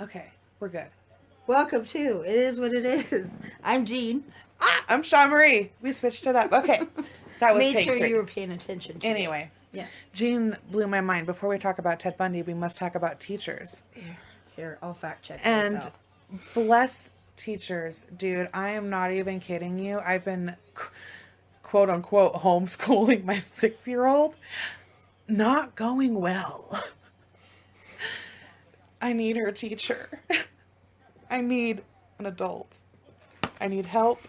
Okay, we're good. Welcome to It Is What It Is. I'm Jean. I'm Shaw Marie. We switched it up. Okay. That was Made take sure 3. you were paying attention to Anyway. it. Yeah. Jean blew my mind. Before we talk about Ted Bundy, we must talk about teachers. Here, I'll fact check And myself. bless teachers. Dude, I am not even kidding you. I've been, quote unquote, homeschooling my 6-year-old. Not going well. I need her teacher. I need an adult. I need help.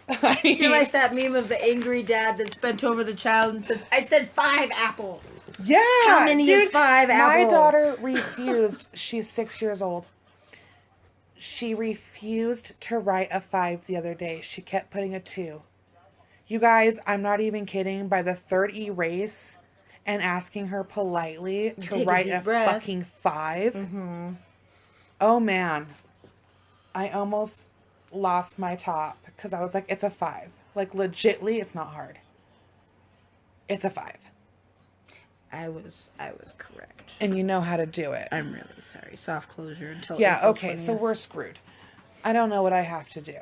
You're like that meme of the angry dad that's bent over the child and said, I said 5 apples. Yeah. How many dude, is 5 apples? My daughter refused. She's 6 years old. She refused to write a 5 the other day. She kept putting a 2. You guys, I'm not even kidding. By the third erase and asking her politely to write a fucking 5. Mm-hmm. Oh, man. I almost lost my top because I was like, it's a 5. Like, legitly, it's not hard. It's a 5. I was correct. And you know how to do it. I'm really sorry. Soft closure until Yeah, April okay, 20th. so we're screwed. I don't know what I have to do.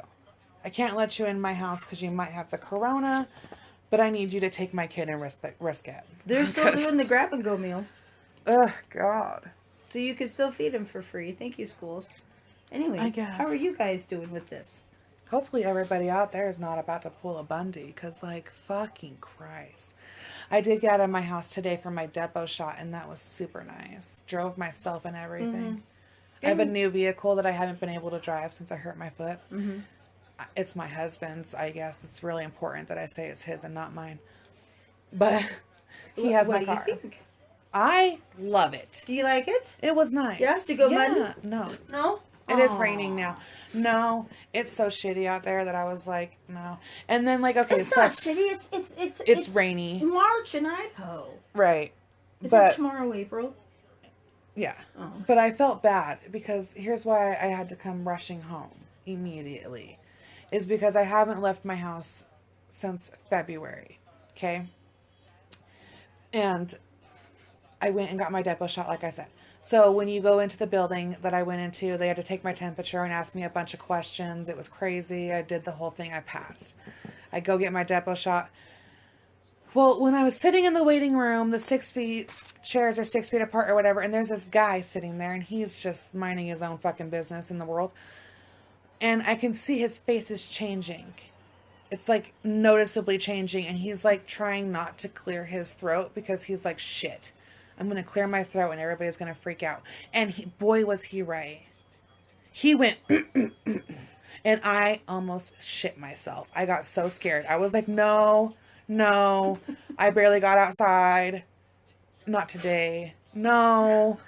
I can't let you in my house because you might have the corona, but I need you to take my kid and risk it. They're still doing the grab and go meals. Ugh, God. So you can still feed them for free. Thank you, schools. Anyways, I guess. How are you guys doing with this? Hopefully everybody out there is not about to pull a Bundy, because, like, fucking Christ. I did get out of my house today for my depot shot, and that was super nice. Drove myself and everything. Mm-hmm. I have a new vehicle that I haven't been able to drive since I hurt my foot. Mm-hmm. It's my husband's, I guess. It's really important that I say it's his and not mine. But he has my car. What do you think? I love it. Do you like it? It was nice. Yeah? To go muddy? No. No? It is raining now. No, it's so shitty out there that I was like, no. And then, like, okay, it's so not shitty. It's rainy. March in Idaho. Right. Is but it tomorrow, April? Yeah. Oh. But I felt bad because here's why I had to come rushing home immediately. Is because I haven't left my house since February. Okay? And I went and got my depot shot, like I said. So when you go into the building that I went into, they had to take my temperature and ask me a bunch of questions. It was crazy. I did the whole thing. I passed. I go get my depot shot. Well, when I was sitting in the waiting room, the 6 feet chairs are 6 feet apart or whatever, and there's this guy sitting there, and he's just minding his own fucking business in the world. And I can see his face is changing. It's like noticeably changing, and he's like trying not to clear his throat because he's like, shit. I'm going to clear my throat and everybody's going to freak out. And boy, was he right. He went, and I almost shit myself. I got so scared. I was like, no, I barely got outside. Not today. No.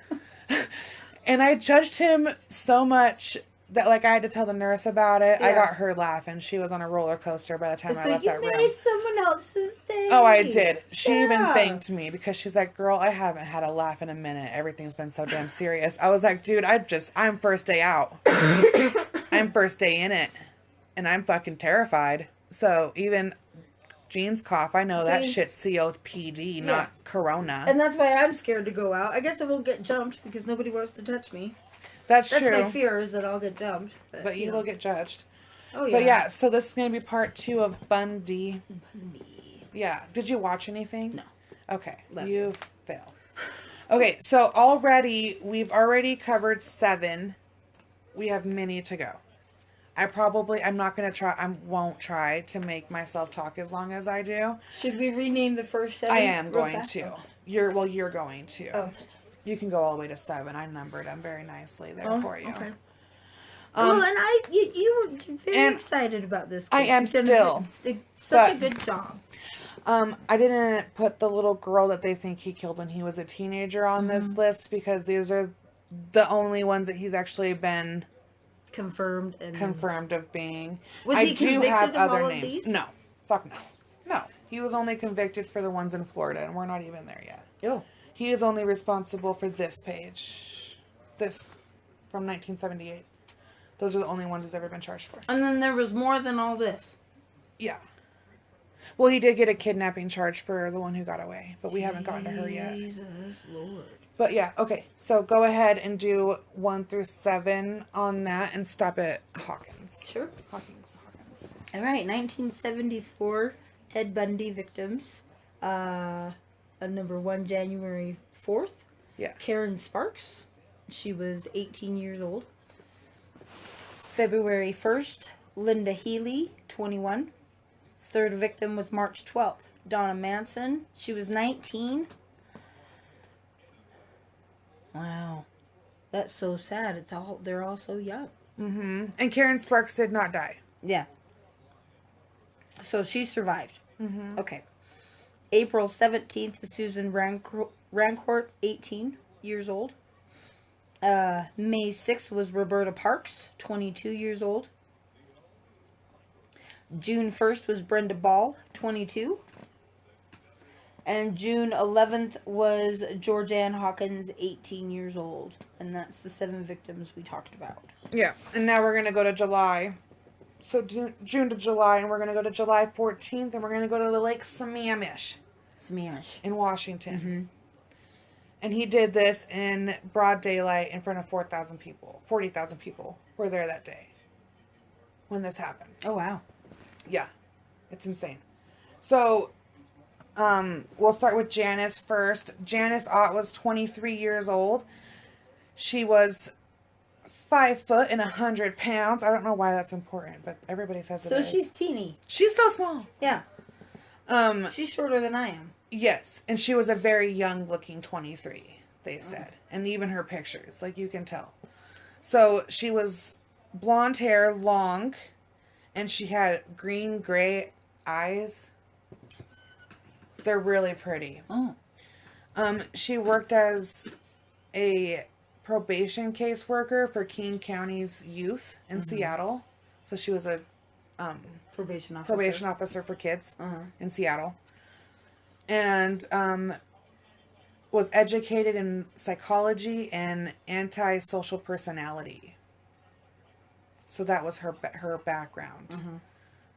And I judged him so much that, like, I had to tell the nurse about it. Yeah. I got her laughing. She was on a roller coaster by the time I left that room. So you made someone else's day. Oh, I did. She even thanked me because she's like, girl, I haven't had a laugh in a minute. Everything's been so damn serious. I was like, dude, I'm first day out. I'm first day in it. And I'm fucking terrified. So even Jean's cough, I know that shit's COPD, not corona. And that's why I'm scared to go out. I guess I won't get jumped because nobody wants to touch me. That's true. That's my fear, is that I'll get jumped. But you will get judged. Oh, yeah. But yeah, so this is going to be part 2 of Bundy. Yeah. Did you watch anything? No. Okay. You fail. Okay, so we've already covered 7. We have many to go. I'm not going to try, I won't try to make myself talk as long as I do. Should we rename the first 7? I am going to. Okay. You're going to. Okay. You can go all the way to 7. I numbered them very nicely there for you. Okay. Well, and you were very excited about this. I am still. Such a good job. I didn't put the little girl that they think he killed when he was a teenager on this list because these are the only ones that he's actually been confirmed of being. Was he convicted of all of these? No. Fuck no. No. He was only convicted for the ones in Florida, and we're not even there yet. Oh. He is only responsible for this page. This from 1978. Those are the only ones he's ever been charged for. And then there was more than all this. Yeah. Well, he did get a kidnapping charge for the one who got away, but we haven't gotten to her yet. Jesus Lord. But yeah, okay. So go ahead and do 1 through 7 on that and stop at Hawkins. Sure. Hawkins. All right, 1974 Ted Bundy victims. Number 1, January 4th. Yeah. Karen Sparks. She was 18 years old. February 1st, Lynda Healy, 21. Third victim was March 12th. Donna Manson. She was 19. Wow. That's so sad. They're all so young. Mm-hmm. And Karen Sparks did not die. Yeah. So she survived. Mm-hmm. Okay. April 17th is Susan Rancourt, 18 years old. May 6th was Roberta Parks, 22 years old. June 1st was Brenda Ball, 22. And June 11th was Georgeann Hawkins, 18 years old. And that's the 7 victims we talked about. Yeah. And now we're going to go to July. So June to July, and we're going to go to July 14th, and we're going to go to the Lake Sammamish. In Washington. Mm-hmm. And he did this in broad daylight in front of 40,000 people were there that day when this happened. Oh, wow. Yeah. It's insane. So, we'll start with Janice first. Janice Ott was 23 years old. She was 5 foot and 100 pounds. I don't know why that's important, but everybody says it is. So she's teeny. She's so small. Yeah. She's shorter than I am. Yes, and she was a very young-looking 23, they said. And even her pictures, like, you can tell. So, she was blonde hair, long, and she had green-gray eyes. They're really pretty. Oh. She worked as a probation caseworker for King County's youth in Seattle. So, she was a probation officer for kids in Seattle. And was educated in psychology and antisocial personality. So that was her background. Mm-hmm.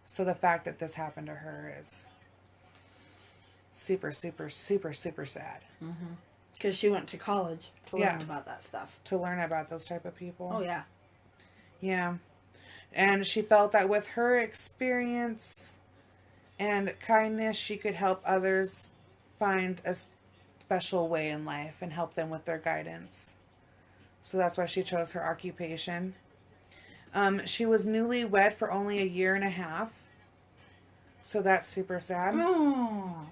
So the fact that this happened to her is super, super, super, super sad. Because she went to college to learn about that stuff. To learn about those type of people. Oh, yeah. Yeah. And she felt that with her experience and kindness, she could help others find a special way in life and help them with their guidance. So that's why she chose her occupation. She was newlywed for only a year and a half. So that's super sad. Oh.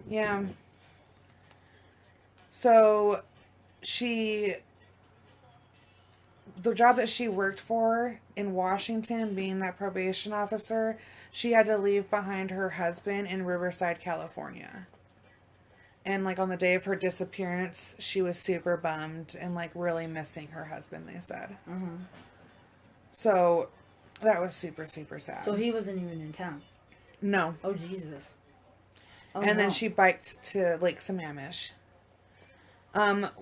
Yeah. So the job that she worked for in Washington, being that probation officer, she had to leave behind her husband in Riverside, California. And, like, on the day of her disappearance, she was super bummed and, like, really missing her husband, they said. Mm-hmm. So, that was super, super sad. So he wasn't even in town? No. Oh, Jesus. Oh, and then she biked to Lake Sammamish.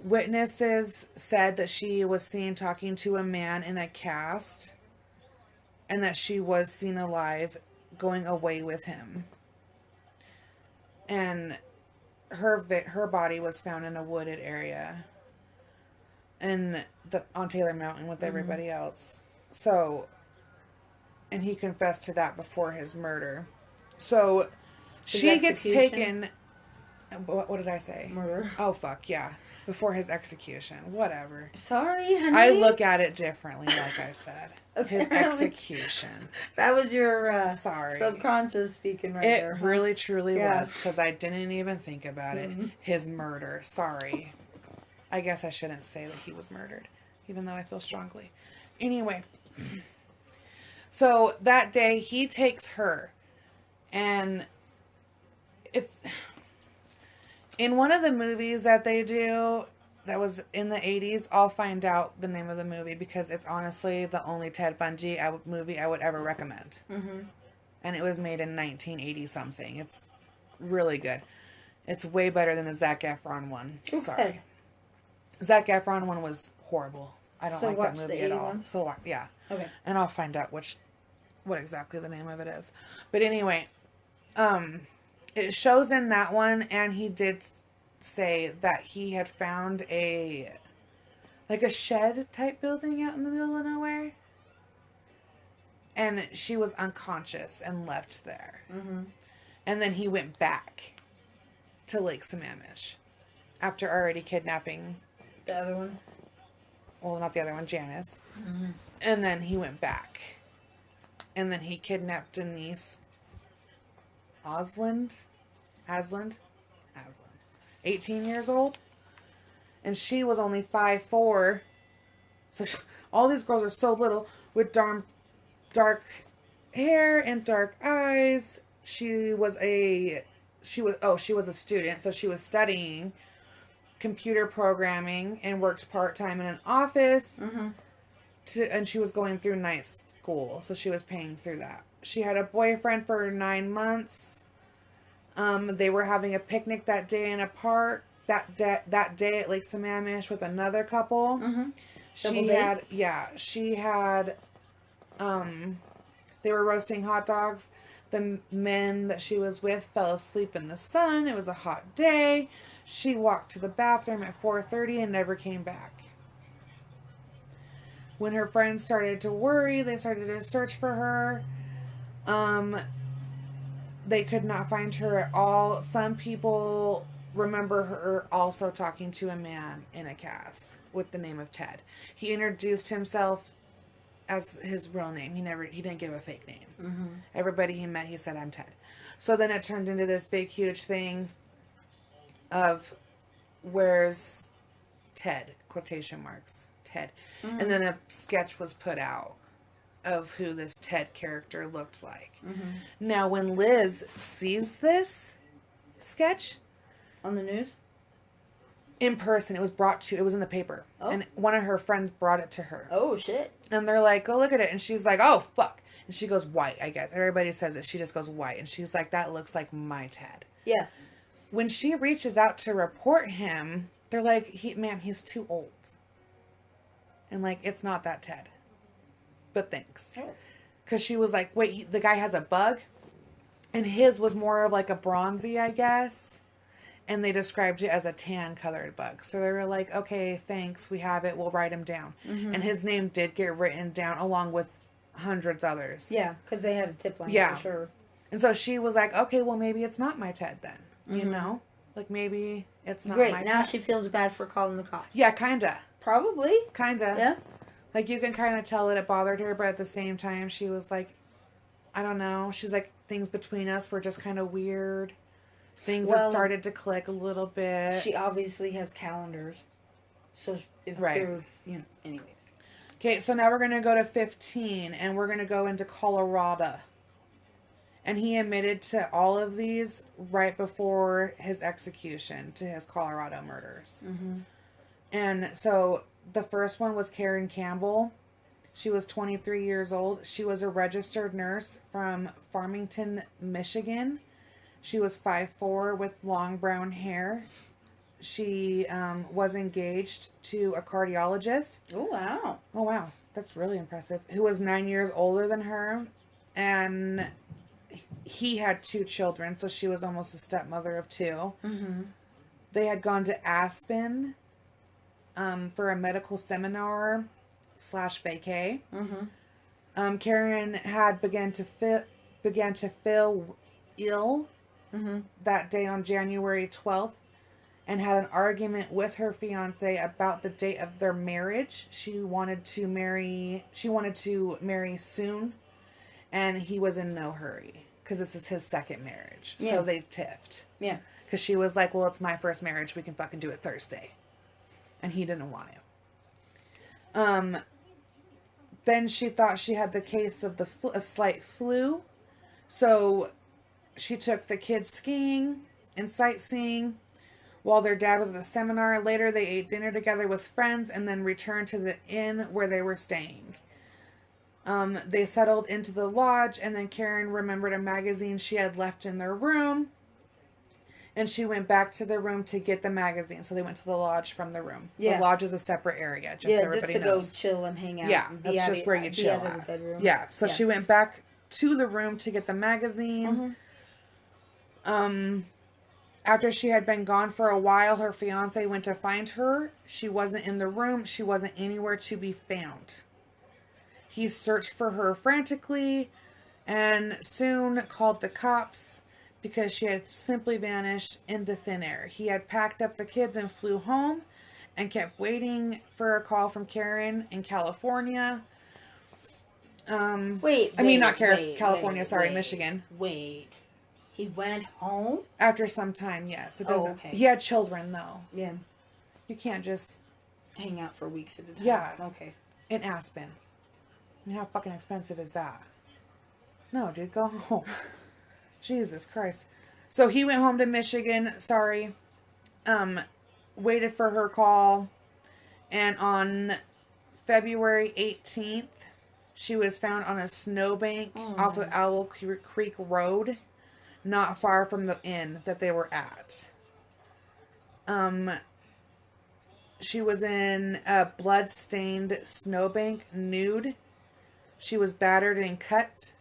Witnesses said that she was seen talking to a man in a cast and that she was seen alive going away with him. And her body was found in a wooded area on Taylor Mountain with everybody else. So, and he confessed to that before his murder. So, she gets taken... What did I say? Murder. Oh, fuck, yeah. Before his execution. Whatever. Sorry, honey. I look at it differently, like I said. His execution. That was your sorry. subconscious speaking there. It really, truly was, because I didn't even think about it. His murder. Sorry. I guess I shouldn't say that he was murdered, even though I feel strongly. Anyway. So, that day, he takes her, and it's... In one of the movies that they do, that was in the 80s, I'll find out the name of the movie because it's honestly the only Ted Bundy movie I would ever recommend. Mm-hmm. And it was made in 1980-something. It's really good. It's way better than the Zac Efron one. Okay. Sorry. Zac Efron one was horrible. I don't like that movie at all. One? So, yeah. Okay. And I'll find out what exactly the name of it is. But anyway... It shows in that one, and he did say that he had found a shed type building out in the middle of nowhere, and she was unconscious and left there. Mm-hmm. And then he went back to Lake Sammamish after already kidnapping the other one. Well, not the other one, Janice. Mm-hmm. And then he went back, and then he kidnapped Denise Asland, 18 years old, and she was only 5'4". So all these girls are so little with dark hair and dark eyes. She was a student, so she was studying computer programming and worked part-time in an office. Mm-hmm. And she was going through night school, so she was paying through that. She had a boyfriend for 9 months. They were having a picnic that day in a park. That day at Lake Sammamish with another couple. Mm-hmm. She had. They were roasting hot dogs. The men that she was with fell asleep in the sun. It was a hot day. She walked to the bathroom at 4:30 and never came back. When her friends started to worry, they started to search for her. They could not find her at all. Some people remember her also talking to a man in a cast with the name of Ted. He introduced himself as his real name. He didn't give a fake name. Mm-hmm. Everybody he met, he said, "I'm Ted." So then it turned into this big, huge thing of where's Ted? Quotation marks. Ted. Mm-hmm. And then a sketch was put out of who this Ted character looked like. Mm-hmm. Now, when Liz sees this sketch on the news in person, it was in the paper. Oh. And one of her friends brought it to her. Oh, shit. And they're like, "Go look at it." And she's like, "Oh, fuck." And she goes white, I guess. Everybody says it. She just goes white. And she's like, "That looks like my Ted." Yeah. When she reaches out to report him, they're like, "Ma'am, he's too old." And like, it's not that Ted. But thanks. Because she was like, "Wait, the guy has a bug?" And his was more of like a bronzy, I guess. And they described it as a tan colored bug. So they were like, "Okay, thanks. We have it. We'll write him down." Mm-hmm. And his name did get written down along with hundreds others. Yeah, because they had a tip line for sure. And so she was like, "Okay, well, maybe it's not my Ted then." Mm-hmm. You know? Like, maybe it's not my Ted. Great. Now she feels bad for calling the cops. Yeah, kinda. Probably. Kinda. Yeah. Like, you can kind of tell that it bothered her, but at the same time, she was like, I don't know. She's like, things between us were just kind of weird. Things that started to click a little bit. She obviously has calendars. So if they're, anyways. Okay, so now we're going to go to 15, and we're going to go into Colorado. And he admitted to all of these right before his execution, to his Colorado murders. Mm-hmm. And so the first one was Karen Campbell. She was 23 years old. She was a registered nurse from Farmington, Michigan. She was 5'4" with long brown hair. She was engaged to a cardiologist. Oh, wow. Oh, wow. That's really impressive. Who was 9 years older than her. And he had 2 children, so she was almost a stepmother of 2. Mm-hmm. They had gone to Aspen for a medical seminar / vacay. Mm-hmm. Karen had began to feel ill that day on January 12th and had an argument with her fiance about the date of their marriage. She wanted to marry soon, and he was in no hurry because this is his second marriage. Yeah. So they tiffed. Yeah. Because she was like, "Well, it's my first marriage. We can fucking do it Thursday." And he didn't want to. Then she thought she had the case of a slight flu. So she took the kids skiing and sightseeing while their dad was at the seminar. Later, they ate dinner together with friends and then returned to the inn where they were staying. They settled into the lodge, and then Karen remembered a magazine she had left in their room. And she went back to the room to get the magazine. So they went to the lodge from the room. Yeah. The lodge is a separate area, just so everybody knows. Just to go chill and hang out. Yeah, that's just where you chill at. Yeah, so she went back to the room to get the magazine. After she had been gone for a while, her fiance went to find her. She wasn't in the room. She wasn't anywhere to be found. He searched for her frantically and soon called the cops because she had simply vanished into thin air. He had packed up the kids and flew home and kept waiting for a call from Karen in California. Michigan. Wait. He went home? After some time, yes. It doesn't. Okay. He had children, though. Yeah. You can't just hang out for weeks at a time. Yeah. Okay. In Aspen. I mean, how fucking expensive is that? No, dude, go home. Jesus Christ. So he went home to Michigan. Sorry. Waited for her call. And on February 18th, she was found on a snowbank off of Owl Creek Road, not far from the inn that they were at. She was in a blood-stained snowbank, nude. She was battered and cut,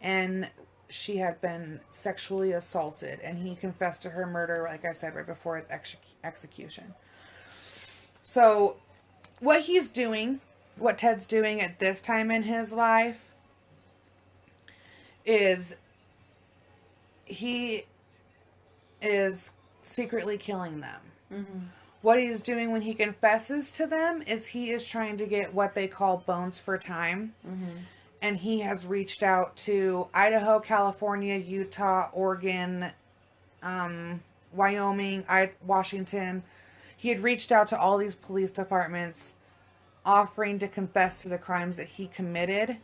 and she had been sexually assaulted, and he confessed to her murder, like I said, right before his execution. So, what he's doing, what Ted's doing at this time in his life, is he is secretly killing them. Mm-hmm. What he's doing when he confesses to them is he is trying to get what they call bones for time. Mm-hmm. And he has reached out to Idaho, California, Utah, Oregon, Wyoming, Washington. He had reached out to all these police departments offering to confess to the crimes that he committed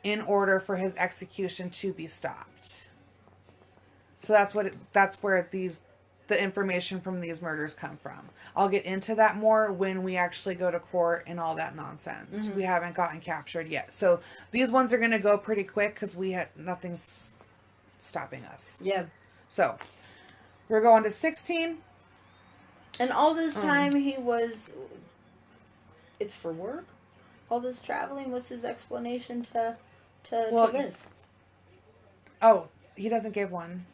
in order for his execution to be stopped. So that's where the information from these murders come from. I'll get into that more when we actually go to court and all that nonsense. We haven't gotten captured yet. So these ones are going to go pretty quick because nothing's stopping us. Yeah. So we're going to 16. And all this time it's for work? All this traveling, what's his explanation to Liz? Oh, he doesn't give one.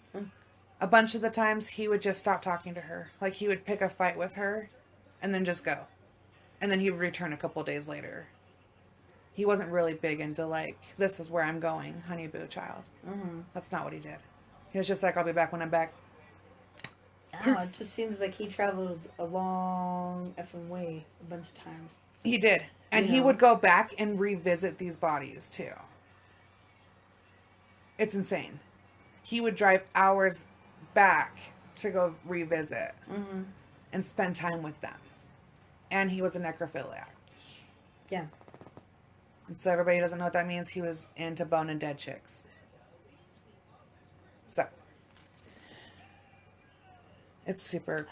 A bunch of the times he would just stop talking to her. Like he would pick a fight with her and then just go. And then he would return a couple days later. He wasn't really big into like, this is where I'm going, honey boo child. That's not what he did. He was just like, I'll be back when I'm back. Oh, it just seems like he traveled a long effing way a bunch of times. He did. And he would go back and revisit these bodies too. It's insane. He would drive hours back to go revisit and spend time with them. And he was a necrophiliac. Yeah. And so everybody doesn't know what that means. He was into boning dead chicks. So. It's super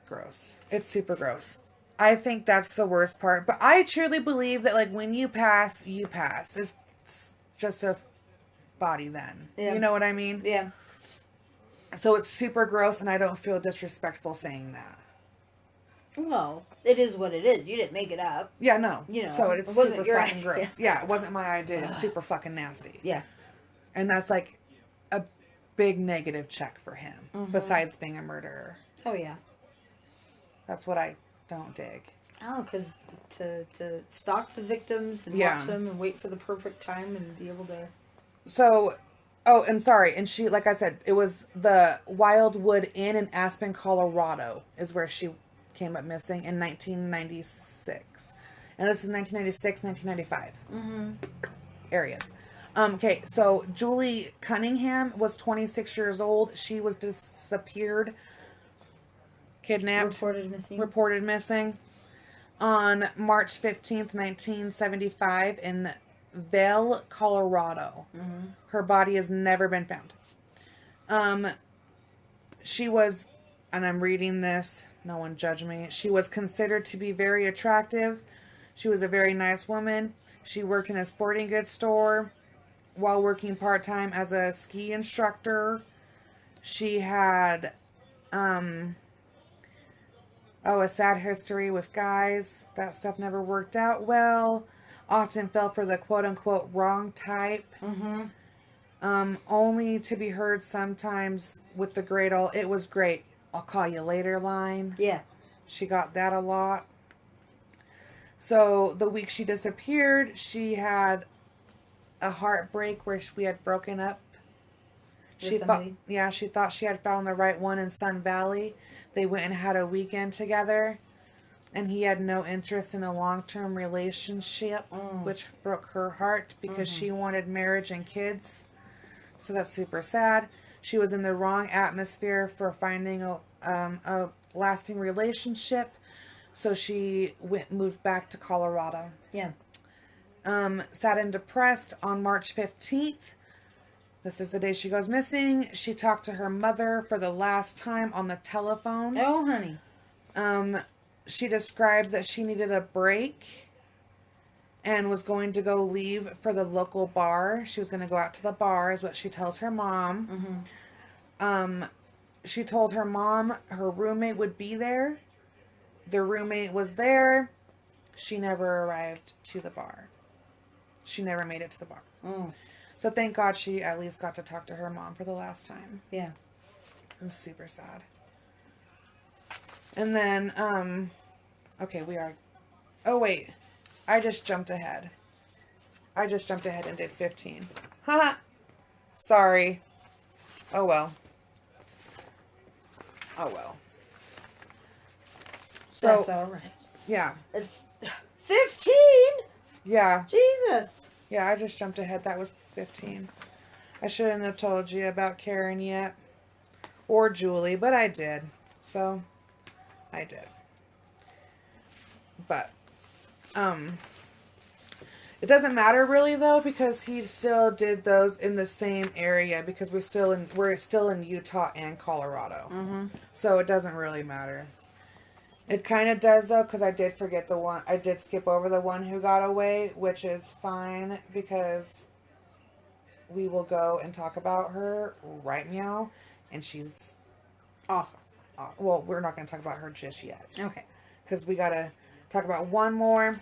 gross. It's super gross. I think that's the worst part. But I truly believe that like when you pass, you pass. It's just a body then. Yeah. You know what I mean? Yeah. So it's super gross and I don't feel disrespectful saying that. Well, it is what it is. You didn't make it up. Yeah, no. You know, so it's super fucking gross. Yeah, it wasn't my idea. It's super fucking nasty. Yeah. And that's like a big negative check for him, besides being a murderer. Oh, yeah. That's what I don't dig. Oh, because to stalk the victims and watch them and wait for the perfect time and be able to... So... Oh, and sorry. And she, like I said, it was the Wildwood Inn in Aspen, Colorado is where she came up missing in 1996. And this is 1996, 1995. Areas. Okay, so Julie Cunningham was 26 years old. She was disappeared, kidnapped, reported missing on March 15th, 1975 in Vail, Colorado. Her body has never been found. She was, and I'm reading this, no one judge me. She was considered to be very attractive. She was a very nice woman. She worked in a sporting goods store while working part-time as a ski instructor. She had, a sad history with guys. That stuff never worked out well. Often fell for the quote-unquote wrong type. Only to be heard sometimes with the great old, it was great, I'll call you later line. Yeah. She got that a lot. So the week she disappeared, she had a heartbreak where we had broken up. She thought she had found the right one in Sun Valley. They went and had a weekend together, and he had no interest in a long-term relationship, which broke her heart because she wanted marriage and kids. So that's super sad. She was in the wrong atmosphere for finding a lasting relationship, so she moved back to Colorado. Yeah. Sad and depressed on March 15th. This is the day she goes missing. She talked to her mother for the last time on the telephone. Oh, honey. She described that she needed a break and was going to go leave for the local bar. She was going to go out to the bar, is what she tells her mom. She told her mom her roommate would be there. The roommate was there. She never arrived to the bar. She never made it to the bar. So thank God she at least got to talk to her mom for the last time. Yeah. It was super sad. And then, okay, oh wait, I just jumped ahead. And did 15. Haha. Sorry. Oh well. So, that's all right. Yeah. It's 15? Yeah. Jesus. Yeah, I just jumped ahead. That was 15. I shouldn't have told you about Karen yet. Or Julie, but I did. So, I did. But, it doesn't matter really though, because he still did those in the same area, because we're still in Utah and Colorado. So it doesn't really matter. It kind of does though, because I did skip over the one who got away, which is fine, because we will go and talk about her right now, and she's awesome. Well, we're not going to talk about her just yet. Okay. Because we got to talk about one more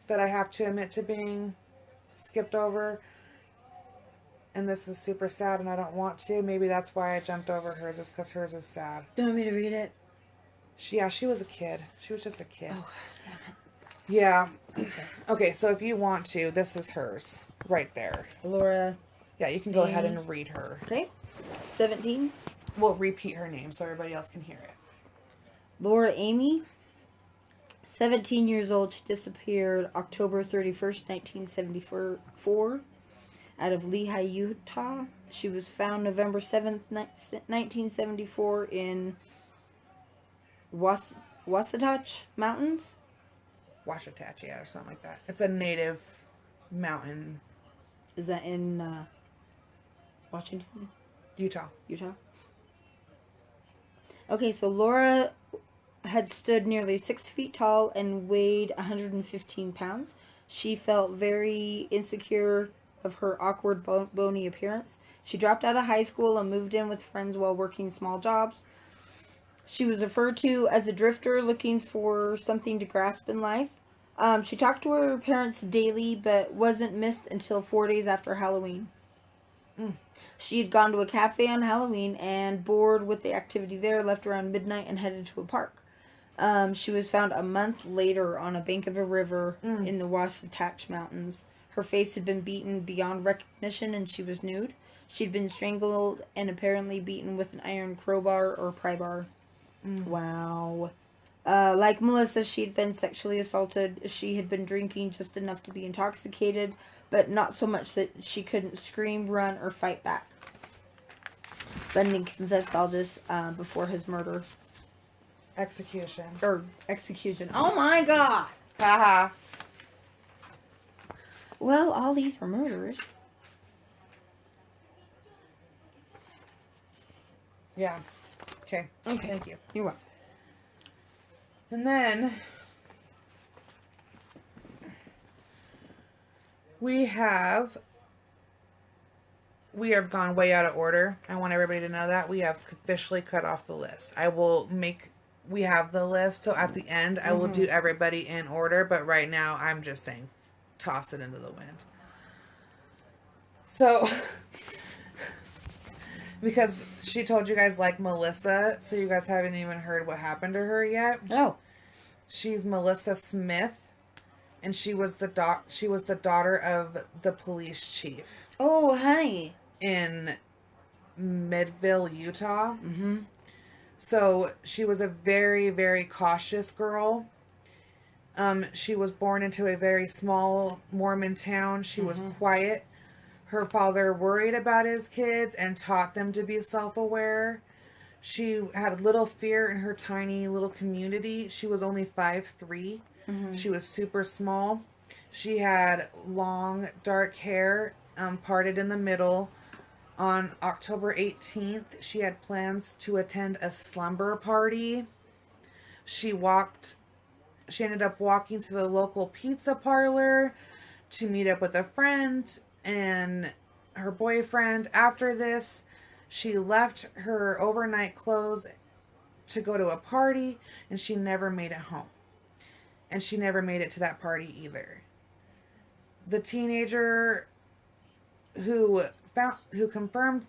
that I have to admit to being skipped over. And this is super sad, and I don't want to. Maybe that's why I jumped over hers, is because hers is sad. Do you want me to read it? She was a kid. She was just a kid. Oh, damn it. Yeah. Okay. Okay, so if you want to, this is hers. Right there. Laura. Yeah, you can go ahead and read her. Okay. 17. We'll repeat her name so everybody else can hear it. Laura Amy. 17 years old. She disappeared October 31st, 1974. Out of Lehi, Utah. She was found November 7th, 1974 in Wasatch Mountains? Wasatch, yeah, or something like that. It's a native mountain. Is that in Washington? Utah. Okay, so Laura had stood nearly 6 feet tall and weighed 115 pounds. She felt very insecure of her awkward, bony appearance. She dropped out of high school and moved in with friends while working small jobs. She was referred to as a drifter looking for something to grasp in life. She talked to her parents daily, but wasn't missed until 4 days after Halloween. She had gone to a cafe on Halloween and, bored with the activity there, left around midnight and headed to a park. She was found a month later on a bank of a river in the Wasatch Mountains. Her face had been beaten beyond recognition, and she was nude. She'd been strangled and apparently beaten with an iron crowbar or pry bar. Wow. Like Melissa, she'd been sexually assaulted. She had been drinking just enough to be intoxicated, but not so much that she couldn't scream, run, or fight back. Bundy confessed all this before his murder. Execution. Oh my god! Haha. Well, all these are murders. Yeah. Okay. Thank you. You're welcome. And then we have gone way out of order. I want everybody to know that. We have officially cut off the list. We have the list, so at the end I will do everybody in order, but right now I'm just saying toss it into the wind. So Because she told you guys like Melissa, so you guys haven't even heard what happened to her yet. Oh. She's Melissa Smith, and she was the daughter of the police chief. Oh, honey. In Midville, Utah. Mm-hmm. So she was a very, very cautious girl. She was born into a very small Mormon town. She was quiet. Her father worried about his kids and taught them to be self-aware. She had little fear in her tiny little community. She was only 5'3". She was super small. She had long, dark hair, parted in the middle. On October 18th, she had plans to attend a slumber party. She ended up walking to the local pizza parlor to meet up with a friend and her boyfriend. After this, she left her overnight clothes to go to a party, and she never made it home. And she never made it to that party either. The teenager who confirmed,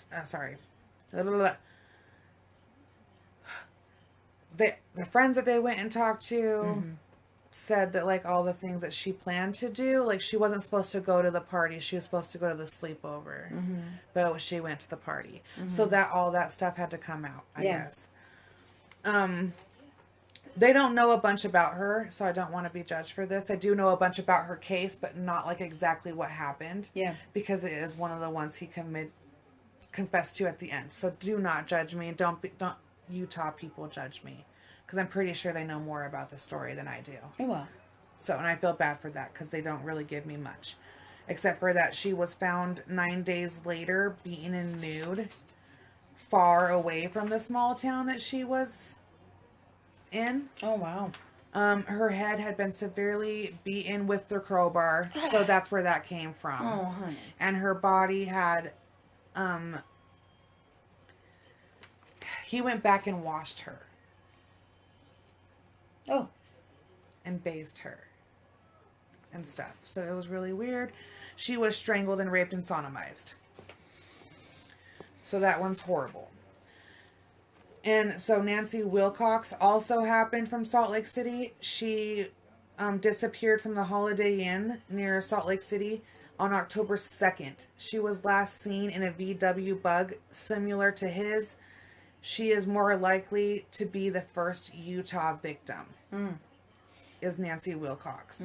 the friends that they went and talked to said that like all the things that she planned to do, like she wasn't supposed to go to the party, she was supposed to go to the sleepover, but she went to the party. So that all that stuff had to come out, I guess. They don't know a bunch about her, so I don't want to be judged for this. I do know a bunch about her case, but not like exactly what happened. Yeah. Because it is one of the ones he confessed to at the end. So do not judge me. Don't Utah people judge me. Because I'm pretty sure they know more about the story than I do. Oh, well. So, and I feel bad for that because they don't really give me much. Except for that she was found 9 days later, beaten and nude, far away from the small town that she was in. Oh, wow. Her head had been severely beaten with the crowbar, so that's where that came from. Oh, honey. And her body had, he went back and washed her. Oh. And bathed her. And stuff. So it was really weird. She was strangled and raped and sodomized. So that one's horrible. And so Nancy Wilcox also happened from Salt Lake City. She disappeared from the Holiday Inn near Salt Lake City on October 2nd. She was last seen in a VW Bug similar to his. She is more likely to be the first Utah victim. Is Nancy Wilcox.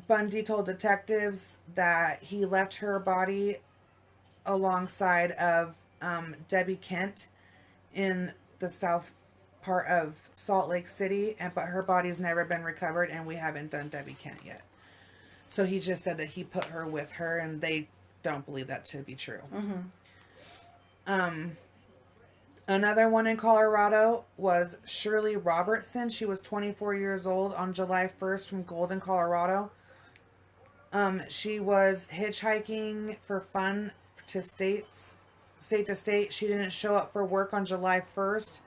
Bundy told detectives that he left her body alongside of Debbie Kent in the south part of Salt Lake City, but her body's never been recovered, and we haven't done Debbie Kent yet. So he just said that he put her with her, and they don't believe that to be true. Another one in Colorado was Shirley Robertson. She was 24 years old on July 1st from Golden, Colorado. She was hitchhiking for fun to state to state. She didn't show up for work on July 1st.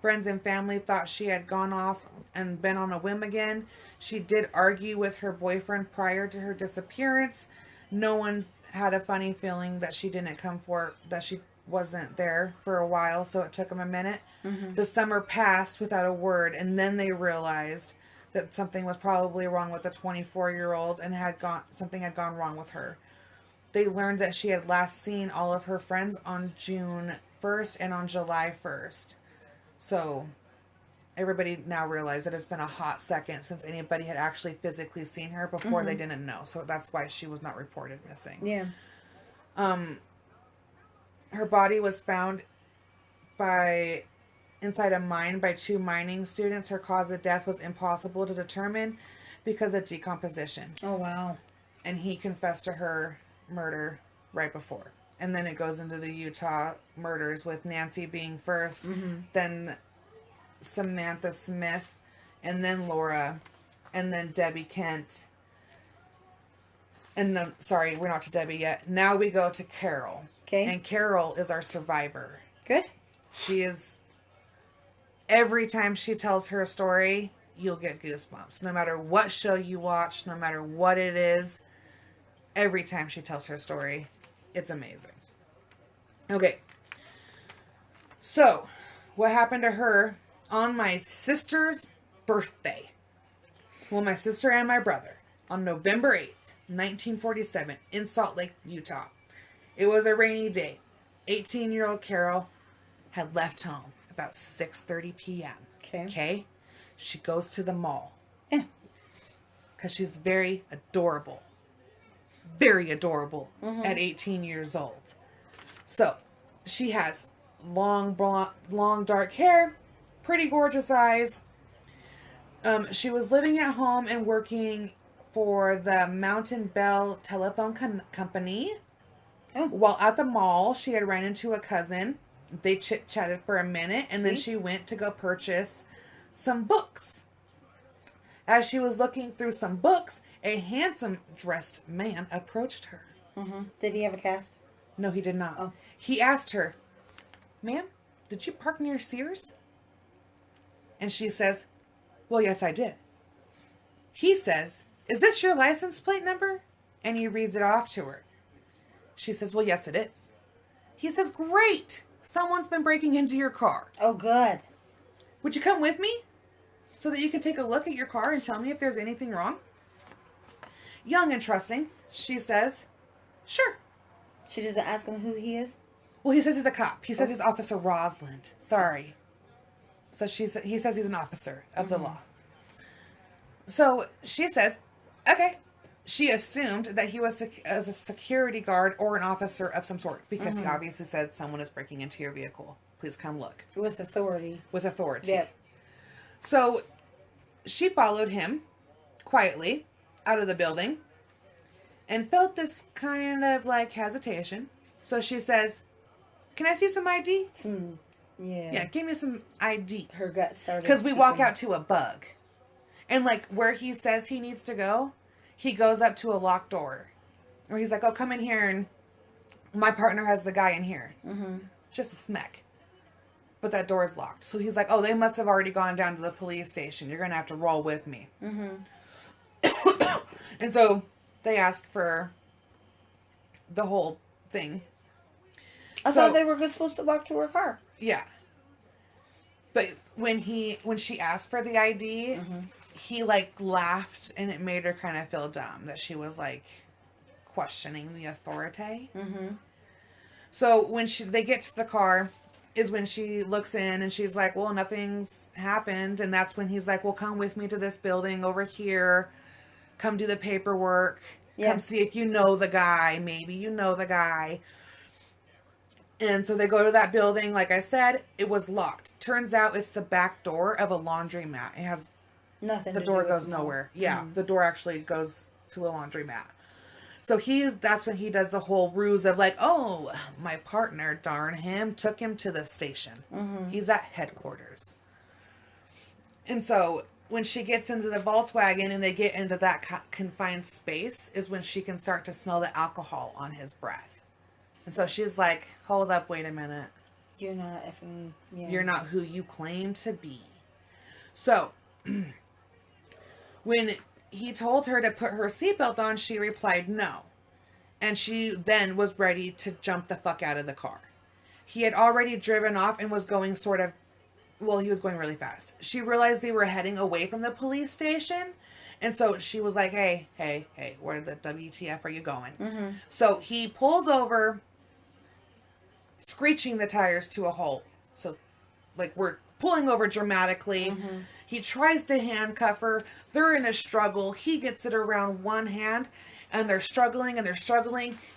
Friends and family thought she had gone off and been on a whim again. She did argue with her boyfriend prior to her disappearance. No one had a funny feeling that she wasn't there for a while, so it took them a minute. The summer passed without a word, and then they realized that something was probably wrong with the 24-year-old and something had gone wrong with her. They learned that she had last seen all of her friends on June 1st and on July 1st. So everybody now realized that it's been a hot second since anybody had actually physically seen her. Before they didn't know. So that's why she was not reported missing. Yeah. Her body was found inside a mine by 2 mining students. Her cause of death was impossible to determine because of decomposition. Oh, wow. And he confessed to her murder right before. And then it goes into the Utah murders with Nancy being first, then Samantha Smith, and then Laura, and then Debbie Kent. And then, sorry, we're not to Debbie yet. Now we go to Carol. Okay. And Carol is our survivor. Good. She is, every time she tells her story, you'll get goosebumps. No matter what show you watch, no matter what it is, every time she tells her story, it's amazing. Okay. So, what happened to her on my sister's birthday? Well, my sister and my brother, on November 8th, 1947, in Salt Lake, Utah. It was a rainy day. 18-year-old Carol had left home about 6:30 p.m. Okay? She goes to the mall. Yeah. Because she's very adorable. Very adorable at 18 years old. So, she has long, blonde, long dark hair, pretty gorgeous eyes. She was living at home and working for the Mountain Bell Telephone Company. Oh. While at the mall, she had run into a cousin. They chit-chatted for a minute, and then Sweet. she went to go purchase some books. As she was looking through some books, a handsome dressed man approached her. Did he have a cast? No, he did not. Oh. He asked her, "Ma'am, did you park near Sears?" And she says, "Well, yes, I did." He says, "Is this your license plate number?" And he reads it off to her. She says, "Well, yes, it is." He says, "Great! Someone's been breaking into your car. Oh, good. Would you come with me so that you can take a look at your car and tell me if there's anything wrong?" Young and trusting, she says, "Sure." She doesn't ask him who he is? Well, he says he's a cop. He says he's Officer Rosalind. Sorry. So he says he's an officer of the law. So she says, okay. She assumed that he was as a security guard or an officer of some sort, because he obviously said, "Someone is breaking into your vehicle. Please come look." With authority. With authority. Yeah. So she followed him quietly out of the building and felt this kind of like hesitation. So she says, "Can I see some ID?" Yeah, give me some ID. Her gut started Because we walk speaking. out to a bug. And like where he says he needs to go, he goes up to a locked door. Or he's like, "Oh, come in here, and my partner has the guy in here." Just a smack. But that door is locked. So he's like, "Oh, they must have already gone down to the police station. You're going to have to roll with me." And so they ask for the whole thing. I thought they were supposed to walk to her car. Yeah. But when she asked for the ID, he like laughed, and it made her kind of feel dumb that she was like questioning the authority. So when they get to the car is when she looks in and she's like, "Well, nothing's happened." And that's when he's like, "Well, come with me to this building over here. Come do the paperwork. Yeah. Come see if you know the guy. Maybe you know the guy." And so they go to that building. Like I said, it was locked. Turns out it's the back door of a laundromat. It has Nothing. the door goes nowhere. Yeah, the door actually goes to a laundromat. So that's when he does the whole ruse of like, "Oh, my partner, darn him, took him to the station. He's at headquarters." And so when she gets into the Volkswagen and they get into that confined space is when she can start to smell the alcohol on his breath. And so she's like, "Hold up, wait a minute. You're not effing... Yeah. You're not who you claim to be." So when he told her to put her seatbelt on, she replied no. And she then was ready to jump the fuck out of the car. He had already driven off and was going he was going really fast. She realized they were heading away from the police station. And so she was like, hey, where the WTF are you going? So he pulls over, screeching the tires to a halt. So like we're pulling over dramatically. He tries to handcuff her. They're in a struggle. He gets it around one hand, and they're struggling, and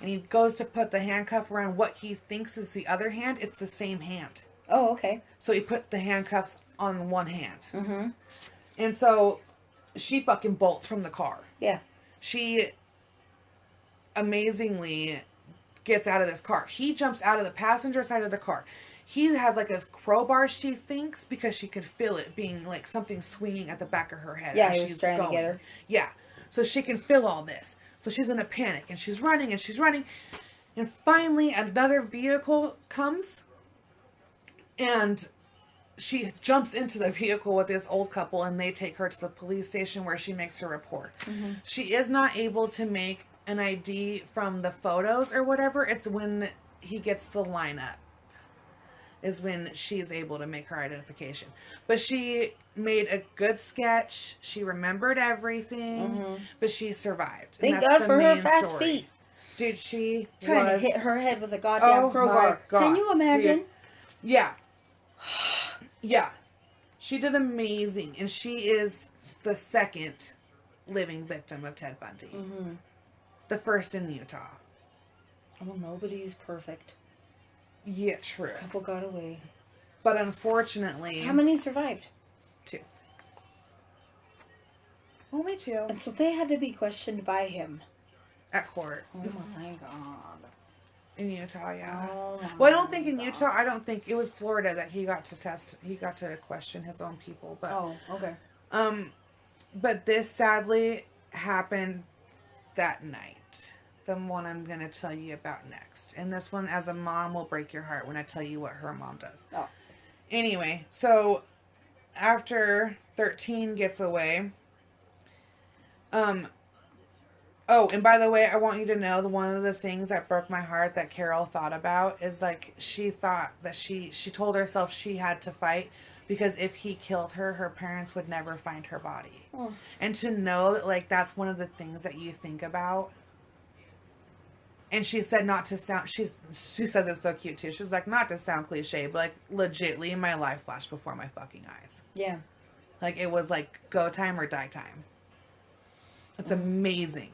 he goes to put the handcuff around what he thinks is the other hand. It's the same hand. Oh, okay. So he put the handcuffs on one hand. And so she fucking bolts from the car. Yeah. She amazingly gets out of this car. He jumps out of the passenger side of the car. He had like a crowbar, she thinks, because she could feel it being like something swinging at the back of her head. Yeah, as he was she's trying to going. get her. Yeah. So she can feel all this. So she's in a panic, and she's running. And finally another vehicle comes, and she jumps into the vehicle with this old couple, and they take her to the police station where she makes her report. She is not able to make an ID from the photos or whatever. It's when he gets the lineup is when she's able to make her identification. But she made a good sketch. She remembered everything, but she survived. Thank God for her fast feet. Dude, she trying to hit her head with a goddamn crowbar. My God. Can you imagine? Dude. Yeah. Yeah. She did amazing. And she is the second living victim of Ted Bundy. The first in Utah. Well, nobody's perfect. Yeah, true. A couple got away. But unfortunately... How many survived? 2. Only 2. And so they had to be questioned by him. At court. Oh my God. In Utah, yeah. Oh well, I don't think in Utah, I don't think, it was Florida that he got to question his own people. But, oh, okay. But this sadly happened that night. The one I'm going to tell you about next. And this one, as a mom, will break your heart when I tell you what her mom does. Oh. Anyway, so after 13 gets away, oh, and by the way, I want you to know that one of the things that broke my heart that Carol thought about is like she thought that she told herself she had to fight because if he killed her, her parents would never find her body. Oh. And to know that like that's one of the things that you think about. And she said not to sound, she says it's so cute too. She's like, not to sound cliche, but like legitly my life flashed before my fucking eyes. Yeah. Like it was like go time or die time. It's amazing.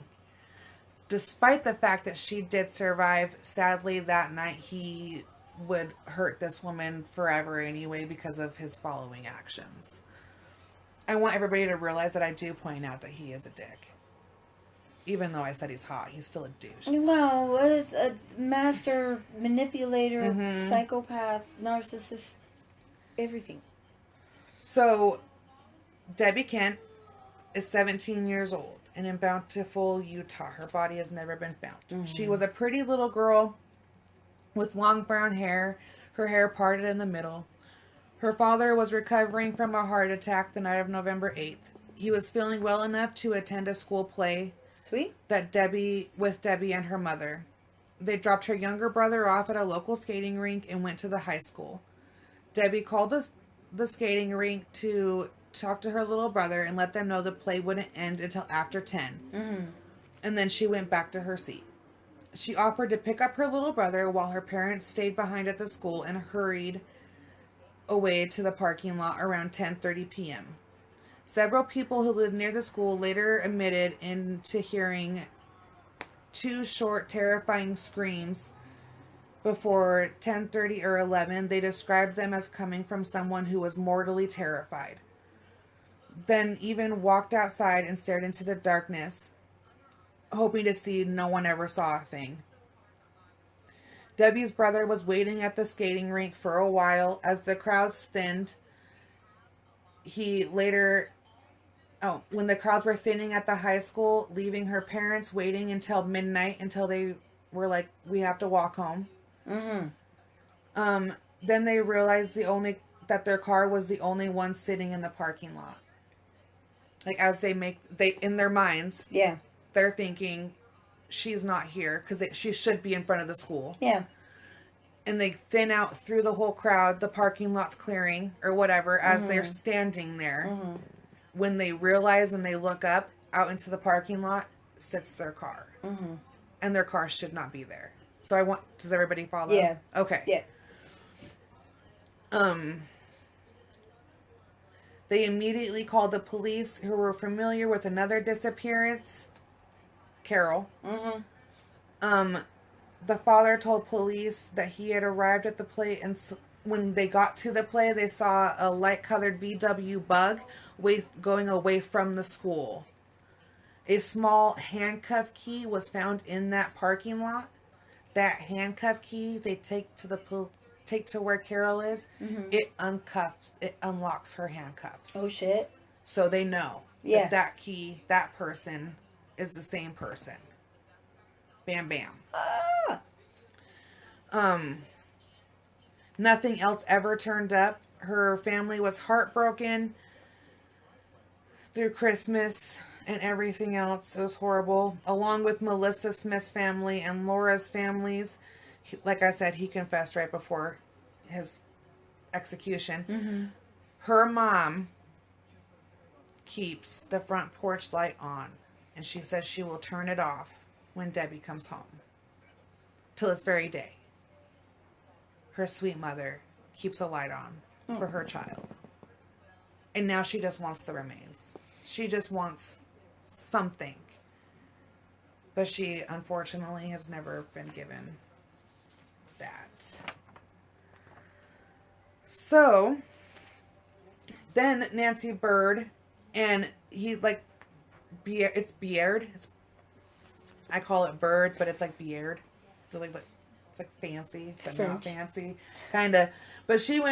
Despite the fact that she did survive, sadly that night he would hurt this woman forever anyway because of his following actions. I want everybody to realize that I do point out that he is a dick. Even though I said he's hot, he's still a douche. No, as a master manipulator, psychopath, narcissist, everything. So, Debbie Kent is 17 years old and in Bountiful, Utah. Her body has never been found. She was a pretty little girl with long brown hair, her hair parted in the middle. Her father was recovering from a heart attack the night of November 8th. He was feeling well enough to attend a school play. Sweet. With Debbie and her mother. They dropped her younger brother off at a local skating rink and went to the high school. Debbie called the skating rink to talk to her little brother and let them know the play wouldn't end until after 10. And then she went back to her seat. She offered to pick up her little brother while her parents stayed behind at the school and hurried away to the parking lot around 10:30 p.m. Several people who lived near the school later admitted into hearing 2 short, terrifying screams before 10:30 or 11. They described them as coming from someone who was mortally terrified. Then even walked outside and stared into the darkness, hoping to see no one ever saw a thing. Debbie's brother was waiting at the skating rink for a while as the crowds thinned. When the crowds were thinning at the high school, leaving her parents waiting until midnight until they were like, we have to walk home. Then they realized that their car was the only one sitting in the parking lot. Like as in their minds, they're thinking she's not here because she should be in front of the school. Yeah. And they thin out through the whole crowd, the parking lot's clearing or whatever as they're standing there. When they realize and they look up out into the parking lot, sits their car. And their car should not be there. So does everybody follow? Yeah. Okay. Yeah. They immediately called the police who were familiar with another disappearance, Carol. The father told police that he had arrived at the play and when they got to the play, they saw a light-colored VW Bug going away from the school. A small handcuff key was found in that parking lot. That handcuff key they take to where Carol is. It unlocks her handcuffs. Oh shit! So they know that key, that person is the same person. Bam, bam. Nothing else ever turned up. Her family was heartbroken through Christmas and everything else. It was horrible. Along with Melissa Smith's family and Laura's families, like I said, he confessed right before his execution. Mm-hmm. Her mom keeps the front porch light on, and she says she will turn it off when Debbie comes home. Till this very day, her sweet mother keeps a light on for her child. And now she just wants the remains. She just wants something. But she, unfortunately, has never been given that. So, then Nancy Bird, and he, like, it's Beard. I call it Bird, but it's like Beard. So like, it's like fancy, but French. not fancy. Kind of. But she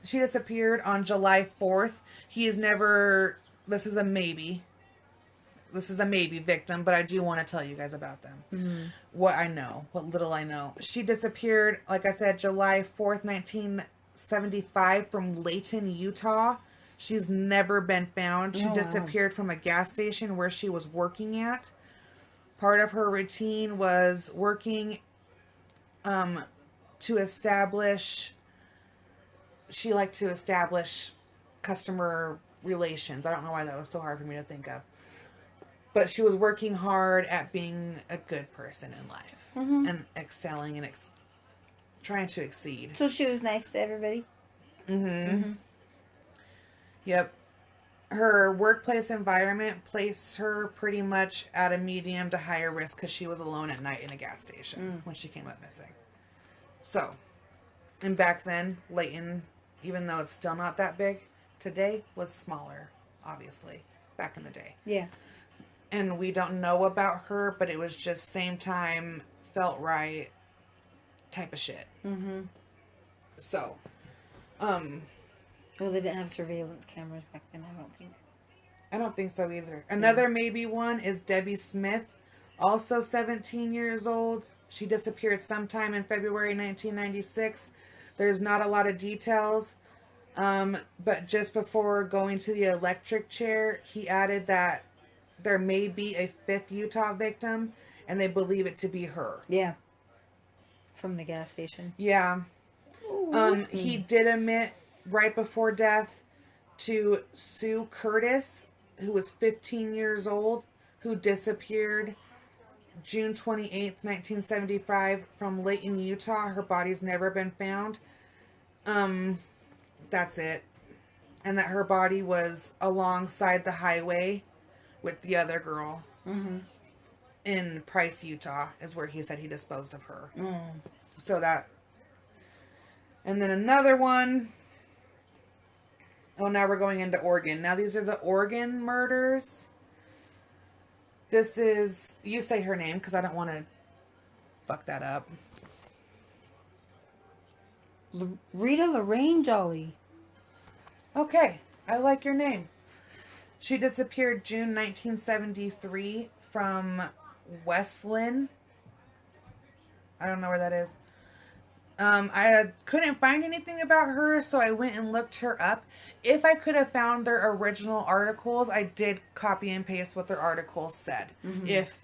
she disappeared on July 4th. He is never, this is a maybe victim, but I do want to tell you guys about them. Mm-hmm. What little I know. She disappeared, like I said, July 4th, 1975 from Layton, Utah. She's never been found. She disappeared from a gas station where she was working at. Part of her routine was working to establish, she liked to establish customer relations. I don't know why that was so hard for me to think of. But she was working hard at being a good person in life. Mm-hmm. And excelling and trying to exceed. So she was nice to everybody? Mm-hmm. Mm-hmm. Yep. Her workplace environment placed her pretty much at a medium to higher risk because she was alone at night in a gas station when she came up missing. So, and back then, Layton, even though it's still not that big today, was smaller, obviously, back in the day. Yeah. And we don't know about her, but it was just same time, felt right type of shit. Mm-hmm. So, Well, they didn't have surveillance cameras back then, I don't think. I don't think so either. Another maybe one is Debbie Smith, also 17 years old. She disappeared sometime in February 1996. There's not a lot of details. But just before going to the electric chair, he added that there may be a fifth Utah victim, and they believe it to be her. Yeah. From the gas station. Yeah. He did admit right before death to Sue Curtis, who was 15 years old, who disappeared June 28th, 1975 from Layton, Utah. Her body's never been found. That's it. And that her body was alongside the highway with the other girl. Mm-hmm. In Price, Utah, is where he said he disposed of her. Mm. So that. And then another one. Oh, now we're going into Oregon. Now these are the Oregon murders. This is, you say her name because I don't want to fuck that up. Rita Lorraine Jolly. Okay, I like your name. She disappeared June 1973 from Westland. I don't know where that is. I couldn't find anything about her, so I went and looked her up. If I could have found their original articles, I did copy and paste what their articles said. Mm-hmm. If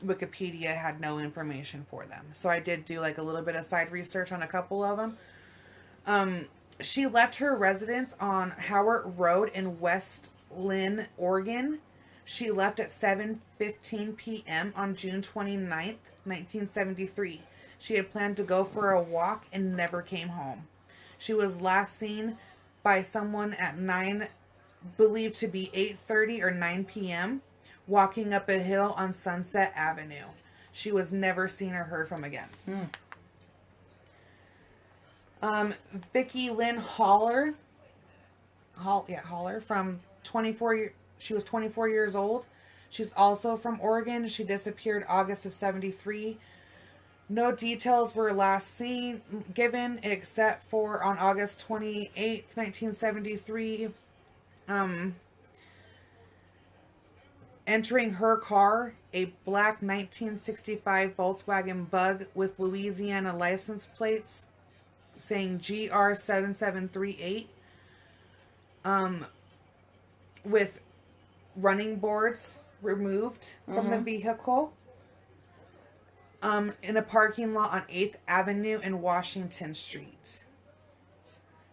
Wikipedia had no information for them. So I did do like a little bit of side research on a couple of them. She left her residence on Howard Road in West Lynn, Oregon. She left at 7:15 p.m. on June 29th, 1973. She had planned to go for a walk and never came home. She was last seen by someone at believed to be 8:30 or 9 p.m., walking up a hill on Sunset Avenue. She was never seen or heard from again. Vicki Lynn Holler, from 24. She was 24 years old. She's also from Oregon. She disappeared August of 73. No details were last given except for on August 28th, 1973. Entering her car, a black 1965 Volkswagen Bug with Louisiana license plates saying GR7738, with running boards removed from the vehicle. in a parking lot on 8th Avenue and Washington Street.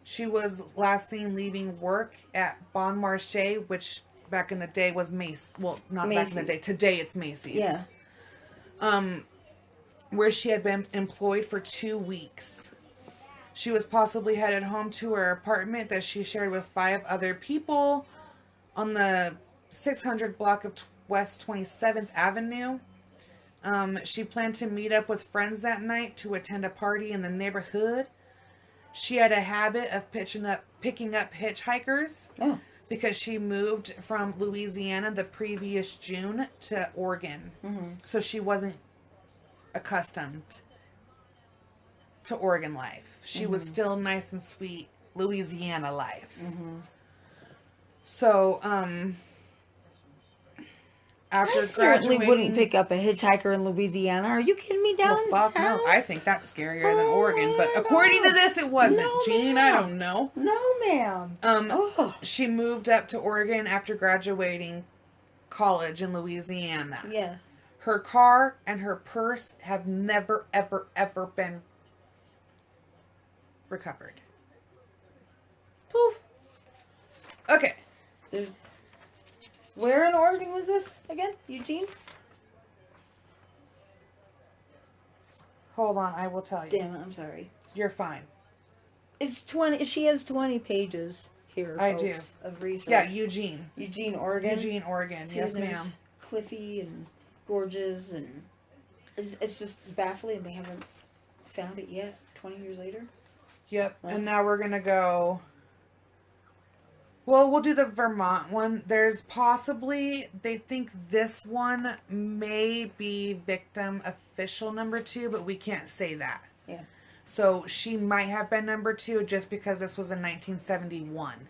She was last seen leaving work at Bon Marché, which back in the day was Macy's. Well, not Macy's. Back in the day. Today it's Macy's. Yeah. Where she had been employed for 2 weeks. She was possibly headed home to her apartment that she shared with 5 other people on the 600 block of West 27th Avenue. She planned to meet up with friends that night to attend a party in the neighborhood. She had a habit of picking up hitchhikers because she moved from Louisiana the previous June to Oregon. Mm-hmm. So she wasn't accustomed to Oregon life. She was still nice and sweet Louisiana life. Mm-hmm. So, after I certainly wouldn't pick up a hitchhiker in Louisiana. Are you kidding me? Down well, fuck no. I think that's scarier than Oregon. But according to this, it wasn't. No, Jean, I don't know. No, ma'am. She moved up to Oregon after graduating college in Louisiana. Yeah. Her car and her purse have never, ever, ever been recovered. Poof. Okay. Where in Oregon was this again? Eugene? Hold on, I will tell you. Damn it, I'm sorry. You're fine. It's 20. She has 20 pages here. I folks, do. Of research. Yeah, Eugene. Eugene, Oregon. Eugene, Oregon. See, yes, ma'am. Cliffy and Gorges, and it's just baffling they haven't found it yet. 20 years later. Yep. Well, and now we're gonna go. Well, we'll do the Vermont one. There's possibly, they think this one may be victim official number 2, but we can't say that. Yeah. So she might have been number 2 just because this was in 1971.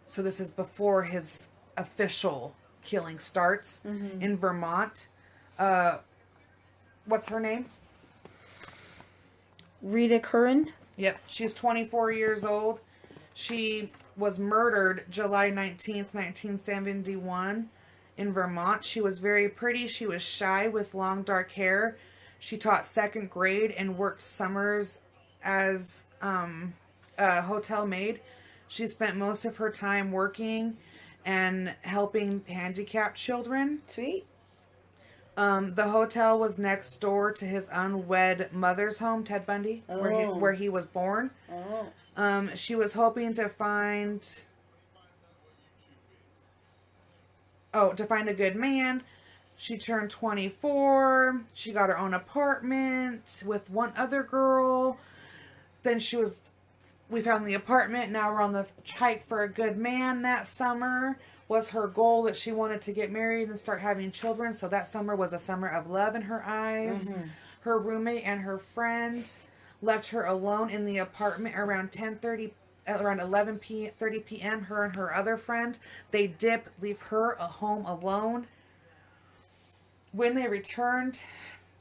So this is before his official killing starts in Vermont. What's her name? Rita Curran. Yep. She's 24 years old. She was murdered July 19th, 1971 in Vermont. She was very pretty. She was shy with long dark hair. She taught 2nd grade and worked summers as a hotel maid. She spent most of her time working and helping handicapped children. Sweet. The hotel was next door to his unwed mother's home, Ted Bundy, where he was born. She was hoping to find a good man. She turned 24. She got her own apartment with one other girl. Then we found the apartment. Now we're on the hike for a good man. That summer was her goal that she wanted to get married and start having children. So that summer was a summer of love in her eyes. Mm-hmm. Her roommate and her friend left her alone in the apartment around 11:30 p.m. Her and her other friend, they leave her home alone. When they returned,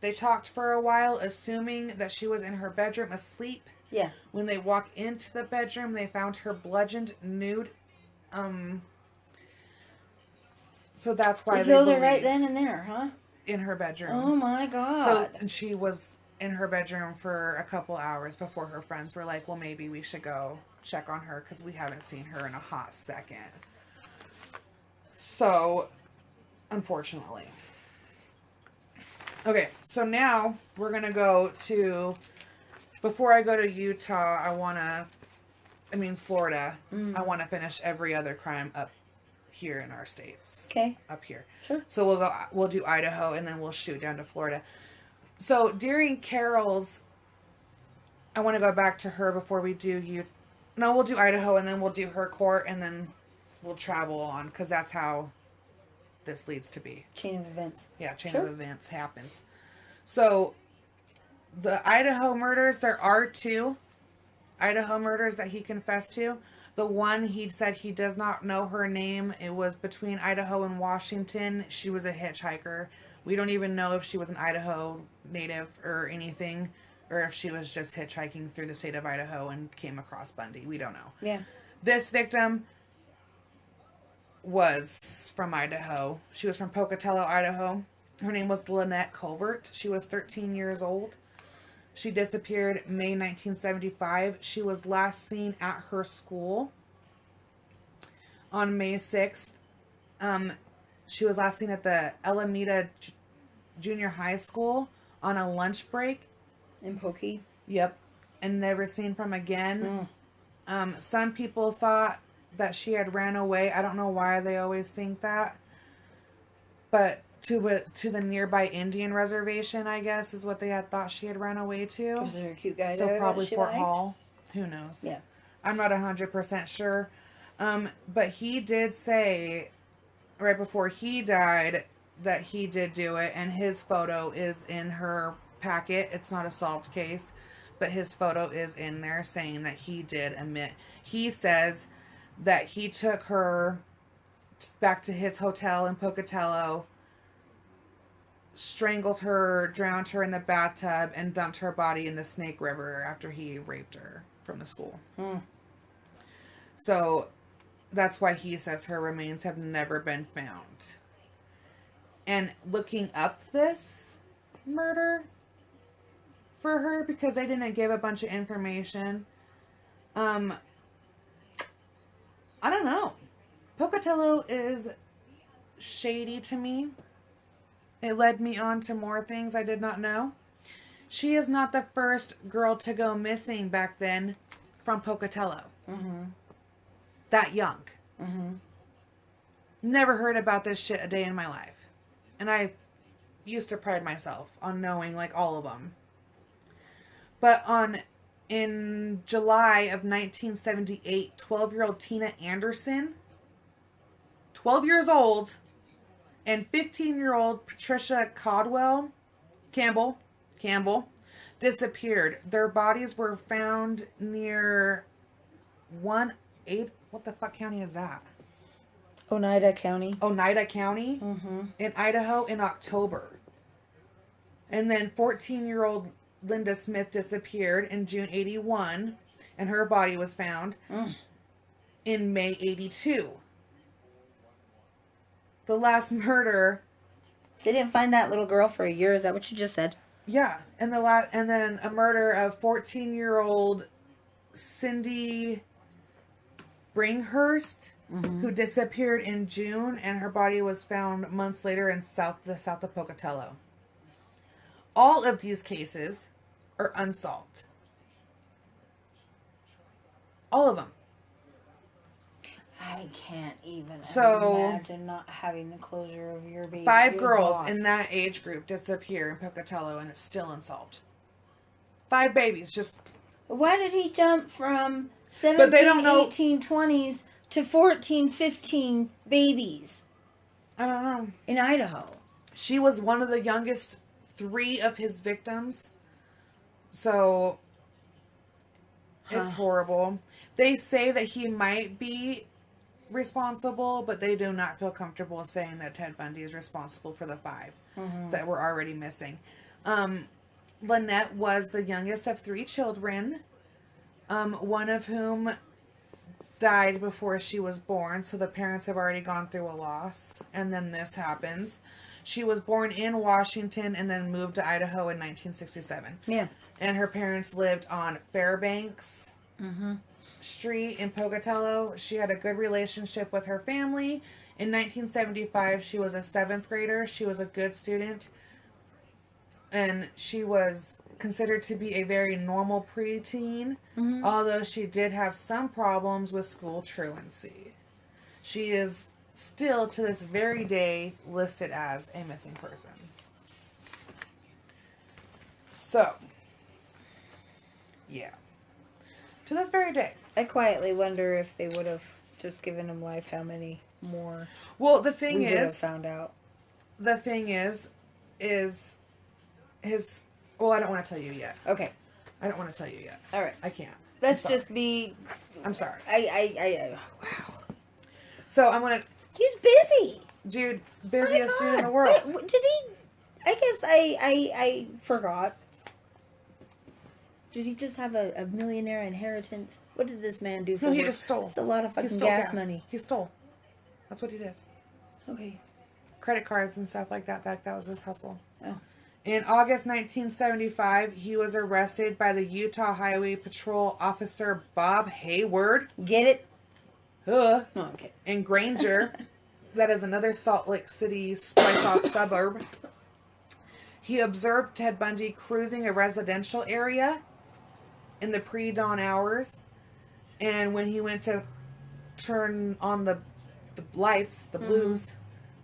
they talked for a while, assuming that she was in her bedroom asleep. Yeah. When they walked into the bedroom, they found her bludgeoned, nude. So that's why they killed her right then and there, huh? In her bedroom. Oh my God. So and she was in her bedroom for a couple hours before her friends were like, well, maybe we should go check on her because we haven't seen her in a hot second. So, unfortunately. Okay, so now we're going to go to, before I go to Utah, Florida, I want to finish every other crime up here in our states. Okay. Up here. Sure. So we'll do Idaho and then we'll shoot down to Florida. So during Carol's, I want to go back to her before we do we'll do Idaho and then we'll do her court and then we'll travel on because that's how this leads to be. Chain of events. Yeah, chain of events happens. So the Idaho murders, there are 2 Idaho murders that he confessed to. The one he said he does not know her name. It was between Idaho and Washington. She was a hitchhiker. We don't even know if she was an Idaho native or anything, or if she was just hitchhiking through the state of Idaho and came across Bundy. We don't know. Yeah. This victim was from Idaho. She was from Pocatello, Idaho. Her name was Lynette Covert. She was 13 years old. She disappeared May 1975. She was last seen at her school on May 6th. She was last seen at the Alameda Junior High School on a lunch break. In Pokey? Yep. And never seen from again. Some people thought that she had ran away. I don't know why they always think that. But to the nearby Indian reservation, I guess, is what they had thought she had run away to. Was there a cute guy So there probably that she Fort liked? Hall. Who knows? Yeah. I'm not 100% sure. But he did say right before he died that he did do it, and his photo is in her packet. It's not a solved case, but his photo is in there saying that he did admit. He says that he took her back to his hotel in Pocatello, strangled her, drowned her in the bathtub, and dumped her body in the Snake River after he raped her from the school. So that's why he says her remains have never been found. And looking up this murder for her, because they didn't give a bunch of information, I don't know. Pocatello is shady to me. It led me on to more things I did not know. She is not the first girl to go missing back then from Pocatello. That young. Never heard about this shit a day in my life. And I used to pride myself on knowing like all of them. But in July of 1978, 12-year-old Tina Anderson, 12 years old, and 15-year-old Patricia Campbell, disappeared. Their bodies were found near what the fuck county is that? Oneida County. Oneida County in Idaho in October. And then 14-year-old Lynda Smith disappeared in June 81, and her body was found in May 82. The last murder. They didn't find that little girl for a year. Is that what you just said? Yeah, and then a murder of 14-year-old Cindy Bringhurst, who disappeared in June, and her body was found months later in the south of Pocatello. All of these cases are unsolved. All of them. I can't even imagine not having the closure of your baby. 5 girls in that age group disappear in Pocatello, and it's still unsolved. 5 babies, just... Why did he jump from 17, But they don't know... 18, 20s to 14, 15 babies? I don't know. In Idaho. She was one of the youngest 3 of his victims. So, it's horrible. They say that he might be responsible, but they do not feel comfortable saying that Ted Bundy is responsible for the 5 that were already missing. Lynette was the youngest of 3 children, one of whom died before she was born, so the parents have already gone through a loss, and then this happens. She was born in Washington and then moved to Idaho in 1967. Yeah. And her parents lived on Fairbanks Street in Pocatello. She had a good relationship with her family. In 1975, she was a 7th grader. She was a good student. And she was considered to be a very normal preteen, although she did have some problems with school truancy. She is still, to this very day, listed as a missing person. So, yeah. To this very day. I quietly wonder if they would have just given him life, how many more Well, the thing we would have is, found out. the thing is his, well, I don't want to tell you yet. Okay. I don't want to tell you yet. All right. I can't. Let's just be... I'm sorry. Wow. So, I'm going to... He's busy. Dude, busiest dude in the world. Did he... I guess I forgot. Did he just have a millionaire inheritance? What did this man do for No, he work? just stole. That's a lot of He fucking stole gas money. He stole. That's what he did. Okay. credit cards and stuff like that. That was his hustle. Oh. In August 1975, he was arrested by the Utah Highway Patrol officer Bob Hayward. Get it? No, okay. In Granger. That is another Salt Lake City splice-off suburb. He observed Ted Bundy cruising a residential area in the pre-dawn hours. And when he went to turn on the lights, the blues,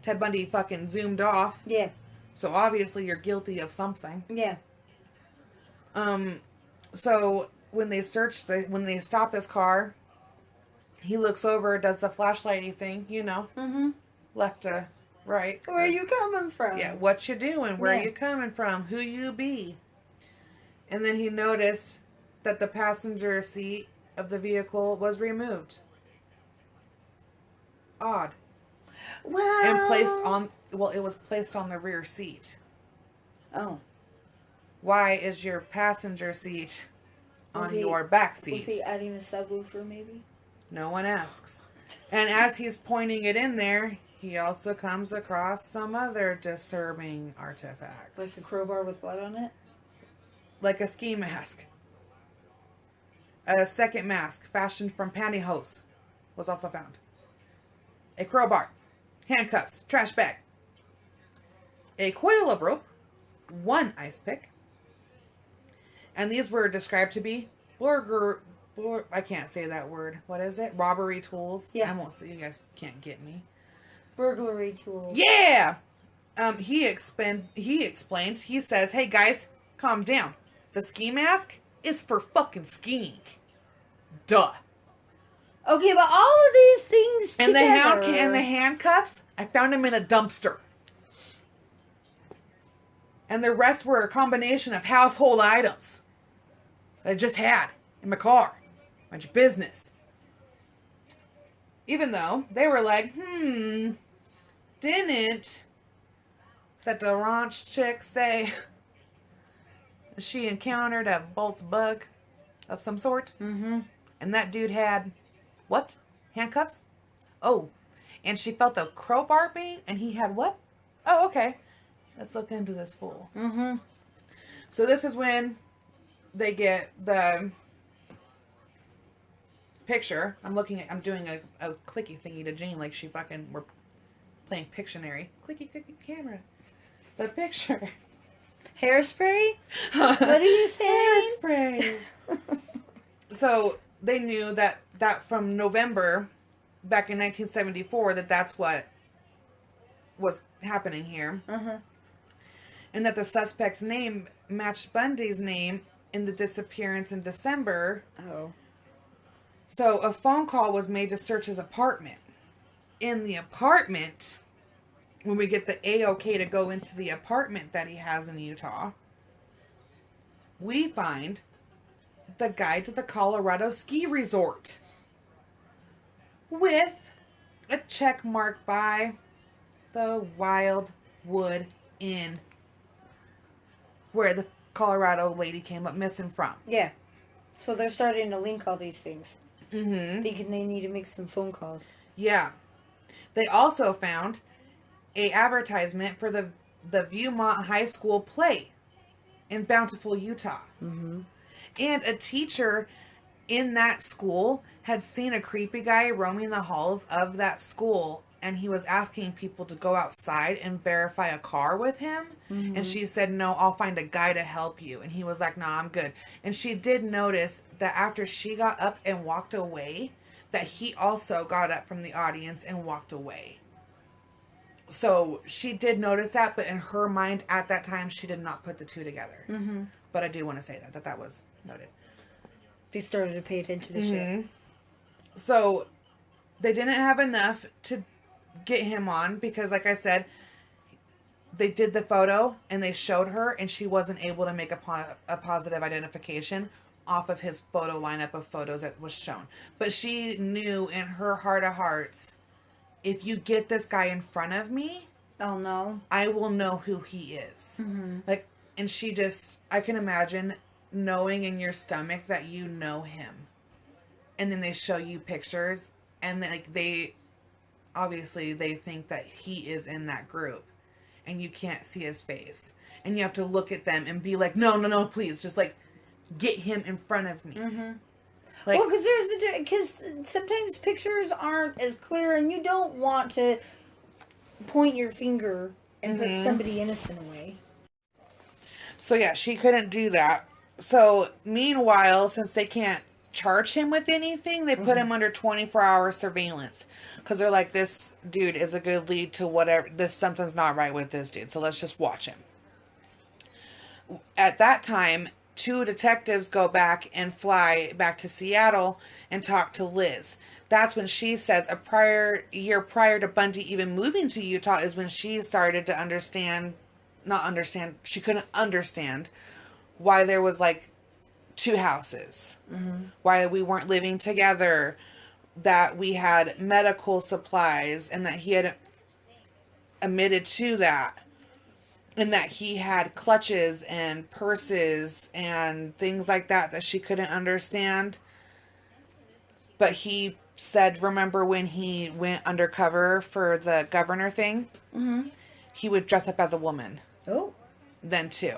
Ted Bundy fucking zoomed off. Yeah. So obviously you're guilty of something. Yeah. So when they stop his car, he looks over, does the flashlighty thing, you know. Mm-hmm. Left to right. Where are you coming from? Yeah, what you doing? Where you coming from? Who you be? And then he noticed that the passenger seat of the vehicle was removed. Odd. Wow. And it was placed on the rear seat. Oh. Why is your passenger seat on your back seat? Was he adding a subwoofer maybe? No one asks. And as he's pointing it in there, he also comes across some other disturbing artifacts. Like a crowbar with blood on it? Like a ski mask. A second mask fashioned from pantyhose was also found. A crowbar. Handcuffs. Trash bag. A coil of rope. One ice pick. And these were described to be I can't say that word. What is it? Robbery tools. Yeah. I won't say. You guys can't get me. Burglary tools. Yeah. He explained. He says, "Hey guys, calm down. The ski mask is for fucking skiing. Duh." Okay, but all of these things And together... and the handcuffs, I found them in a dumpster. And the rest were a combination of household items that I just had in my car. Mind your business. Even though they were like, didn't that the ranch chick say she encountered a Bolt's bug of some sort? Mm-hmm. And that dude had, what? Handcuffs? Oh. And she felt the crowbar being, and he had what? Oh, okay. Let's look into this fool. Mm-hmm. So this is when they get the picture. I'm doing a clicky thingy to Jean like she fucking were playing Pictionary. Clicky camera. The picture. Hairspray? What are you saying? Hairspray. So they knew that from November back in 1974 that's what was happening here. Uh-huh. And that the suspect's name matched Bundy's name in the disappearance in December. Oh. So a phone call was made to search his apartment. In the apartment, when we get the A-OK to go into the apartment that he has in Utah, we find the guide to the Colorado ski resort with a check mark by the Wildwood Inn, where the Colorado lady came up missing from. Yeah. So they're starting to link all these things. Mm-hmm. Thinking they need to make some phone calls. Yeah. They also found a advertisement for the Viewmont High School play in Bountiful, Utah. Mm-hmm. And a teacher in that school had seen a creepy guy roaming the halls of that school, and he was asking people to go outside and verify a car with him. Mm-hmm. And she said, "No, I'll find a guy to help you." And he was like, "Nah, I'm good." And she did notice that after she got up and walked away, that he also got up from the audience and walked away. So she did notice that, but in her mind at that time, she did not put the two together. Mm-hmm. But I do want to say that was noted. They started to pay attention to shit. So they didn't have enough to get him on because, like I said, they did the photo and they showed her, and she wasn't able to make a positive identification off of his photo lineup of photos that was shown. But she knew in her heart of hearts, if you get this guy in front of me, oh no, I will know who he is. Mm-hmm. Like, and she just, I can imagine knowing in your stomach that you know him, and then they show you pictures, and then, like, they obviously they think that he is in that group and you can't see his face. And you have to look at them and be like, no, please, just like get him in front of me. Mm-hmm. Like, well, because sometimes pictures aren't as clear, and you don't want to point your finger and put somebody innocent away. So yeah, she couldn't do that. So meanwhile, since they can't charge him with anything, they put him under 24-hour surveillance because they're like, this dude is a good lead to whatever. Something's not right with this dude, so let's just watch him. At that time, 2 detectives go back and fly back to Seattle and talk to Liz. That's when she says a year prior to Bundy even moving to Utah is when she started to she couldn't understand why there was like 2 houses, why we weren't living together, that we had medical supplies, and that he had admitted to that. And that he had clutches and purses and things like that she couldn't understand. But he said, remember when he went undercover for the governor thing? Mm-hmm. He would dress up as a woman. Oh. Then too.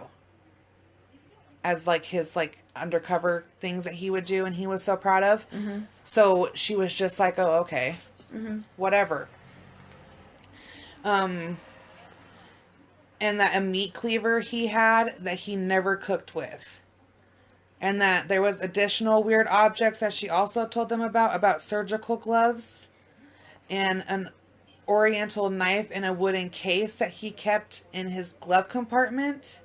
As like his like undercover things that he would do and he was so proud of. Mm-hmm. So she was just like, oh, okay. Mm-hmm. Whatever. And that a meat cleaver he had that he never cooked with. And that there was additional weird objects that she also told them about surgical gloves. And an oriental knife in a wooden case that he kept in his glove compartment.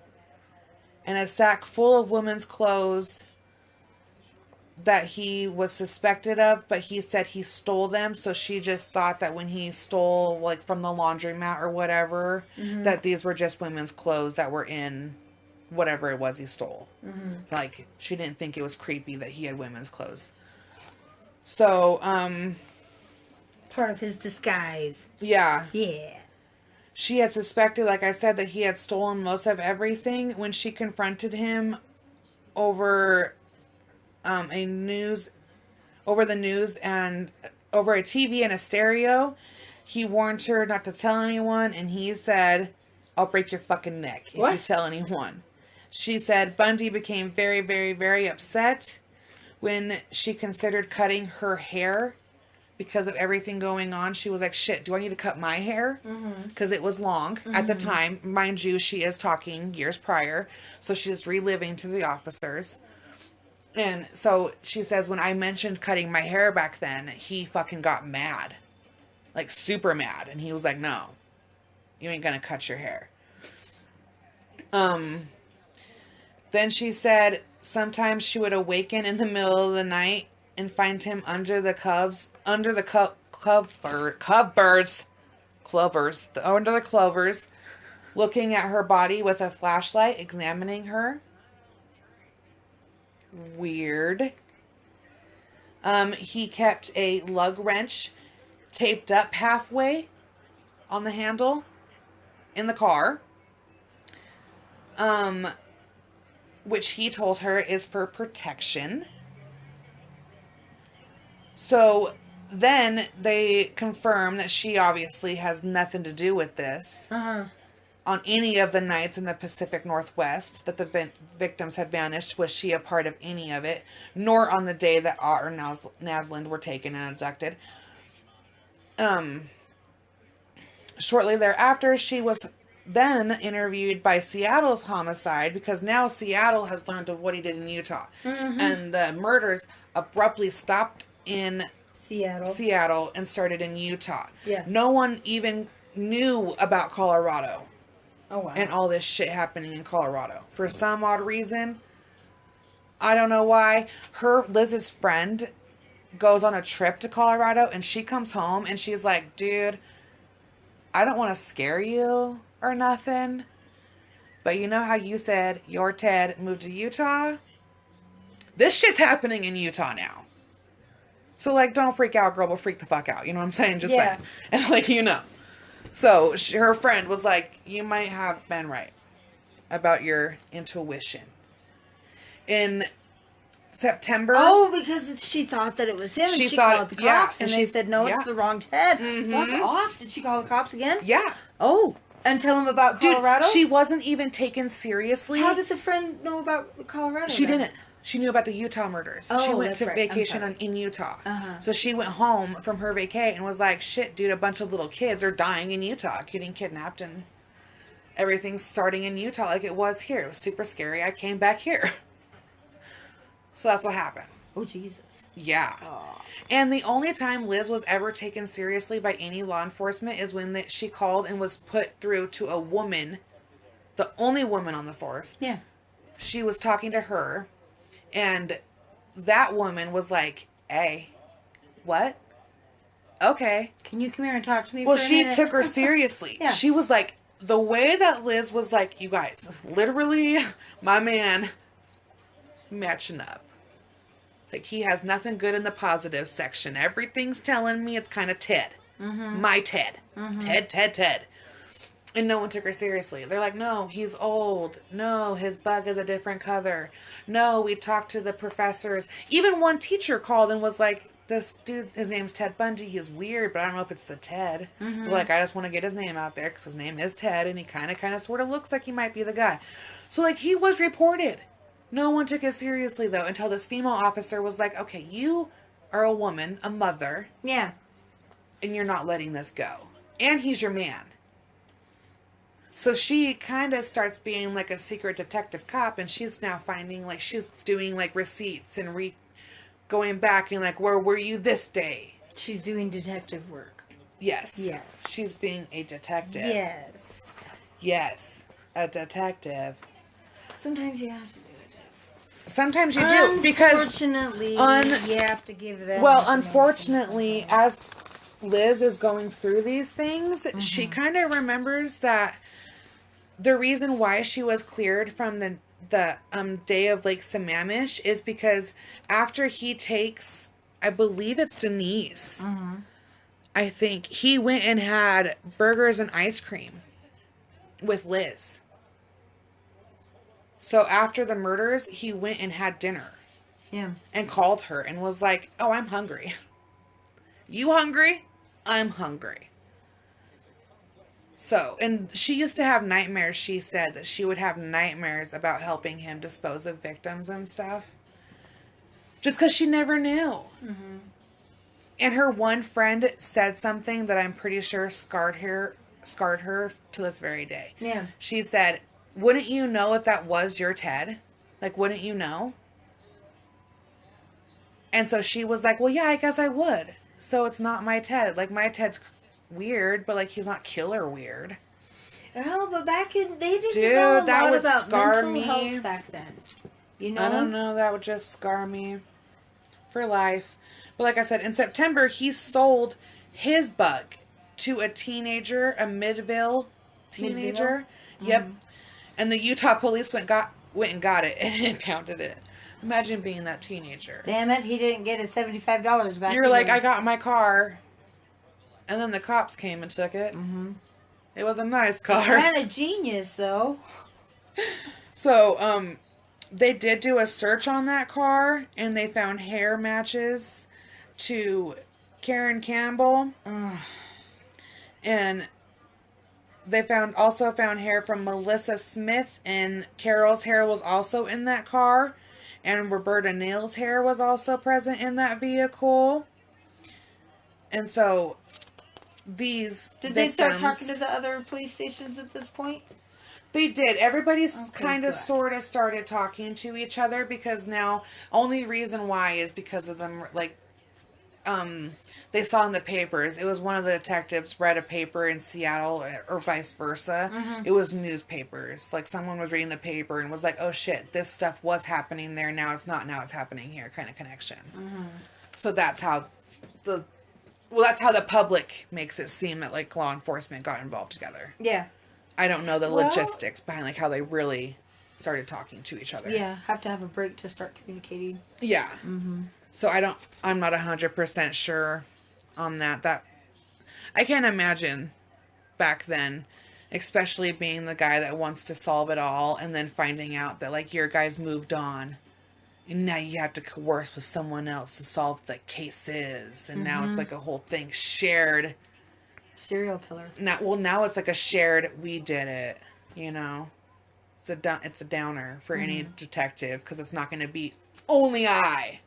And a sack full of women's clothes that he was suspected of, but he said he stole them, so she just thought that when he stole like from the laundromat or whatever, that these were just women's clothes that were in whatever it was he stole. Like, she didn't think it was creepy that he had women's clothes. So part of his disguise. Yeah. She had suspected, like I said, that he had stolen most of everything. When she confronted him over the news and over a TV and a stereo, he warned her not to tell anyone, and he said, I'll break your fucking neck if you tell anyone. She said Bundy became very, very, very upset when she considered cutting her hair because of everything going on. She was like, shit, do I need to cut my hair? Because it was long at the time. Mind you, she is talking years prior, so she's reliving to the officers. And so she says, when I mentioned cutting my hair back then, he fucking got mad. Like, super mad. And he was like, no, you ain't gonna cut your hair. Then she said sometimes she would awaken in the middle of the night and find him under the clovers, under the clovers, looking at her body with a flashlight, examining her. Weird. He kept a lug wrench taped up halfway on the handle in the car. Which he told her is for protection. So then they confirm that she obviously has nothing to do with this. On any of the nights in the Pacific Northwest that the victims had vanished, was she a part of any of it, nor on the day that Ott or Naslund were taken and abducted. Shortly thereafter, she was then interviewed by Seattle's homicide, because now Seattle has learned of what he did in Utah. And the murders abruptly stopped in Seattle and started in Utah. No one even knew about Colorado. Oh, wow. And all this shit happening in Colorado. For some odd reason. I don't know why. Liz's friend goes on a trip to Colorado and she comes home and she's like, dude, I don't want to scare you or nothing, but you know how you said your Ted moved to Utah? This shit's happening in Utah now. So, like, don't freak out, girl, but freak the fuck out. You know what I'm saying? Just like, and like, you know. So her friend was like, you might have been right about your intuition. In September. Oh, because she thought that it was him, and she called the cops, and they said, no, it's the wrong Ted. Fuck off. Did she call the cops again? Yeah. Oh, and tell him about Colorado? Dude, she wasn't even taken seriously. How did the friend know about Colorado? She didn't. She knew about the Utah murders. Oh, she went to right. vacation in Utah. Uh-huh. So she went home from her vacay and was like, shit, dude, a bunch of little kids are dying in Utah, getting kidnapped, and everything's starting in Utah like it was here. It was super scary. I came back here. So that's what happened. Oh, Jesus. Yeah. Oh. And the only time Liz was ever taken seriously by any law enforcement is when she called and was put through to a woman, the only woman on the force. Yeah. She was talking to her, and that woman was like, hey, what? Okay. Can you come here and talk to me Well, for a she minute? took her seriously. Yeah. She was like, the way that Liz was like, you guys, literally, my man, matching up. Like, he has nothing good in the positive section. Everything's telling me it's kind of Ted. Mm-hmm. My Ted. Mm-hmm. Ted. And no one took her seriously. They're like, no, he's old. No, his bug is a different color. No, we talked to the professors. Even one teacher called and was like, this dude, his name's Ted Bundy. He's weird, but I don't know if it's the Ted. Mm-hmm. Like, I just want to get his name out there because his name is Ted, and he kind of sort of looks like he might be the guy. So, like, he was reported. No one took it seriously, though, until this female officer was like, okay, you are a woman, a mother. Yeah. And you're not letting this go. And he's your man. So she kind of starts being like a secret detective cop, and she's now finding, like, she's doing, like, receipts and going back and, like, where were you this day? She's doing detective work. Yes. Yes. She's being a detective. Yes. Yes. A detective. Sometimes you have to do it. Sometimes you do, because unfortunately, you have to give them. Well, unfortunately, as Liz is going through these things, she kind of remembers that the reason why she was cleared from the day of Lake Sammamish is because after he takes, I believe it's Denise, I think, he went and had burgers and ice cream with Liz. So after the murders, he went and had dinner. Yeah. And called her and was like, oh, I'm hungry. You hungry? I'm hungry. So, and she used to have nightmares. She said that she would have nightmares about helping him dispose of victims and stuff. Just because she never knew. Mm-hmm. And her one friend said something that I'm pretty sure scarred her to this very day. Yeah. She said, wouldn't you know if that was your Ted? Like, wouldn't you know? And so she was like, well, yeah, I guess I would. So it's not my Ted. Like, my Ted's weird, but, like, he's not killer weird. Oh, but back in, they didn't know a lot about mental health back then. You know? I don't know. That would just scar me for life. But like I said, in September, he sold his bug to a teenager, a Midville teenager. Mm-hmm. Yep. And the Utah police went and got it and impounded it. Imagine being that teenager. Damn it, he didn't get his $75 back. You're like, I got my car. And then the cops came and took it. Mm-hmm. It was a nice car. Kind of genius, though. So, they did do a search on that car, and they found hair matches to Karen Campbell. And they also found hair from Melissa Smith, and Carol's hair was also in that car. And Roberta Nail's hair was also present in that vehicle. And so, these Did they start talking to the other police stations at this point? They did. Everybody's kind of sort of started talking to each other, because now, only reason why is because of them, like, they saw in the papers. It was one of the detectives read a paper in Seattle, or vice versa. Mm-hmm. It was newspapers. Like, someone was reading the paper and was like, oh shit, this stuff was happening there. Now it's not. Now it's happening here, kind of connection. Mm-hmm. So that's how that's how the public makes it seem that, like, law enforcement got involved together. Yeah. I don't know the logistics behind, like, how they really started talking to each other. Yeah, have to have a break to start communicating. Yeah. Mm-hmm. So I'm not 100% sure on that. I can't imagine back then, especially being the guy that wants to solve it all and then finding out that, like, your guys moved on And now you have to coerce with someone else to solve the cases. And now it's like a whole thing shared. Serial killer. Now it's like a shared, we did it, you know. It's a downer for any detective because it's not going to be only I.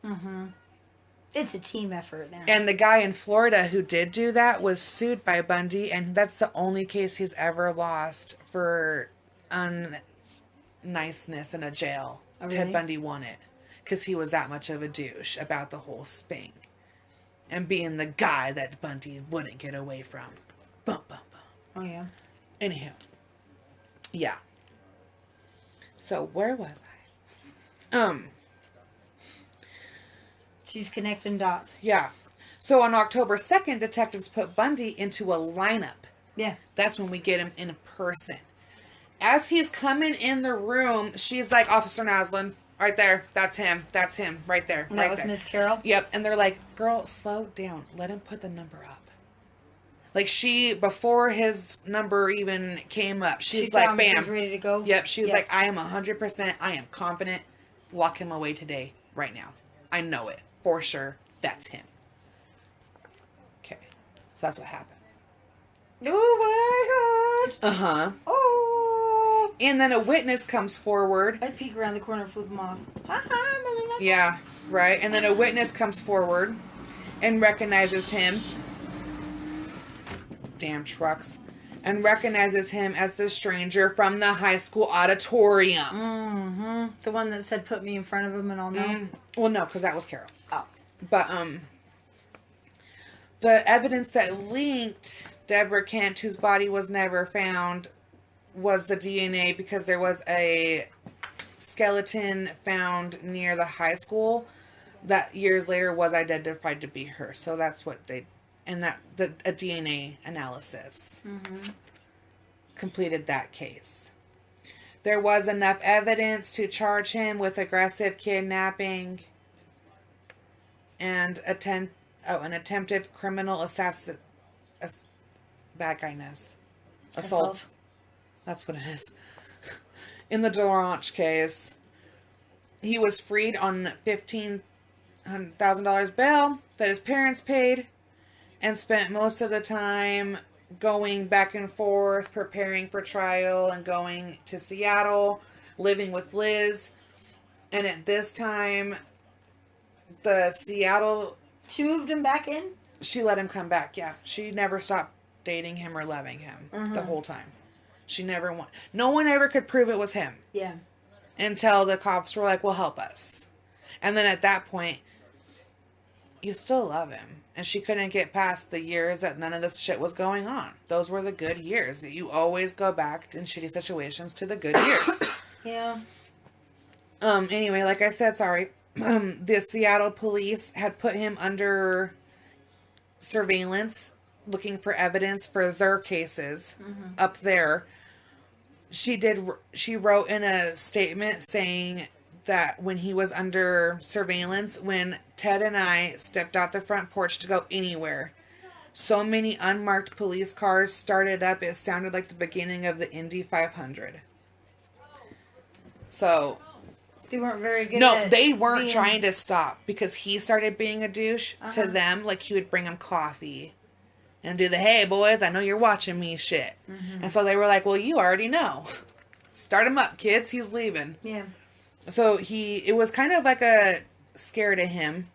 It's a team effort now. And the guy in Florida who did do that was sued by Bundy, and that's the only case he's ever lost for unniceness in a jail. Oh, really? Ted Bundy won it because he was that much of a douche about the whole thing. And being the guy that Bundy wouldn't get away from. Bum, bum, bum. Oh, yeah. Anyhow. Yeah. So, where was I? She's connecting dots. Yeah. So, on October 2nd, detectives put Bundy into a lineup. Yeah. That's when we get him in person. As he's coming in the room, she's like, Officer Naslin, right there. That's him. That's him. Right there. And right that was there. Miss Carroll? Yep. And they're like, girl, slow down. Let him put the number up. Like before his number even came up, she's like, bam. She's ready to go? Yep. She was like, I am 100%. I am confident. Lock him away today. Right now. I know it. For sure. That's him. Okay. So that's what happens. Oh my god. Uh-huh. Oh. And then a witness comes forward. I'd peek around the corner and flip him off. Ha-ha, yeah, right. And then a witness comes forward and recognizes him. Damn trucks. And recognizes him as the stranger from the high school auditorium. Mm-hmm. The one that said put me in front of him and I'll know. Well, no, because that was Carol. Oh. But, the evidence that linked Deborah Kent, whose body was never found, was the DNA because there was a skeleton found near the high school that years later was identified to be her. So that's what a DNA analysis completed that case. There was enough evidence to charge him with aggressive kidnapping and an attempted criminal bad guyness. Assault. That's what it is. In the Dorange case, he was freed on $15,000 bail that his parents paid and spent most of the time going back and forth, preparing for trial and going to Seattle, living with Liz. And at this time, the Seattle... She moved him back in? She let him come back, yeah. She never stopped dating him or loving him the whole time. She never no one ever could prove it was him. Yeah. Until the cops were like, well, help us. And then at that point, you still love him. And she couldn't get past the years that none of this shit was going on. Those were the good years. You always go back in shitty situations to the good years. Yeah. Anyway, like I said, sorry. The Seattle police had put him under surveillance, looking for evidence for their cases up there. She wrote in a statement saying that when he was under surveillance, when Ted and I stepped out the front porch to go anywhere, so many unmarked police cars started up, it sounded like the beginning of the Indy 500. So... They weren't very good No, they weren't trying to stop because he started being a douche to them. Like, he would bring them coffee and do the, hey, boys, I know you're watching me shit. And so they were like, well, you already know. Start him up, kids. He's leaving. Yeah. So it was kind of like a scare to him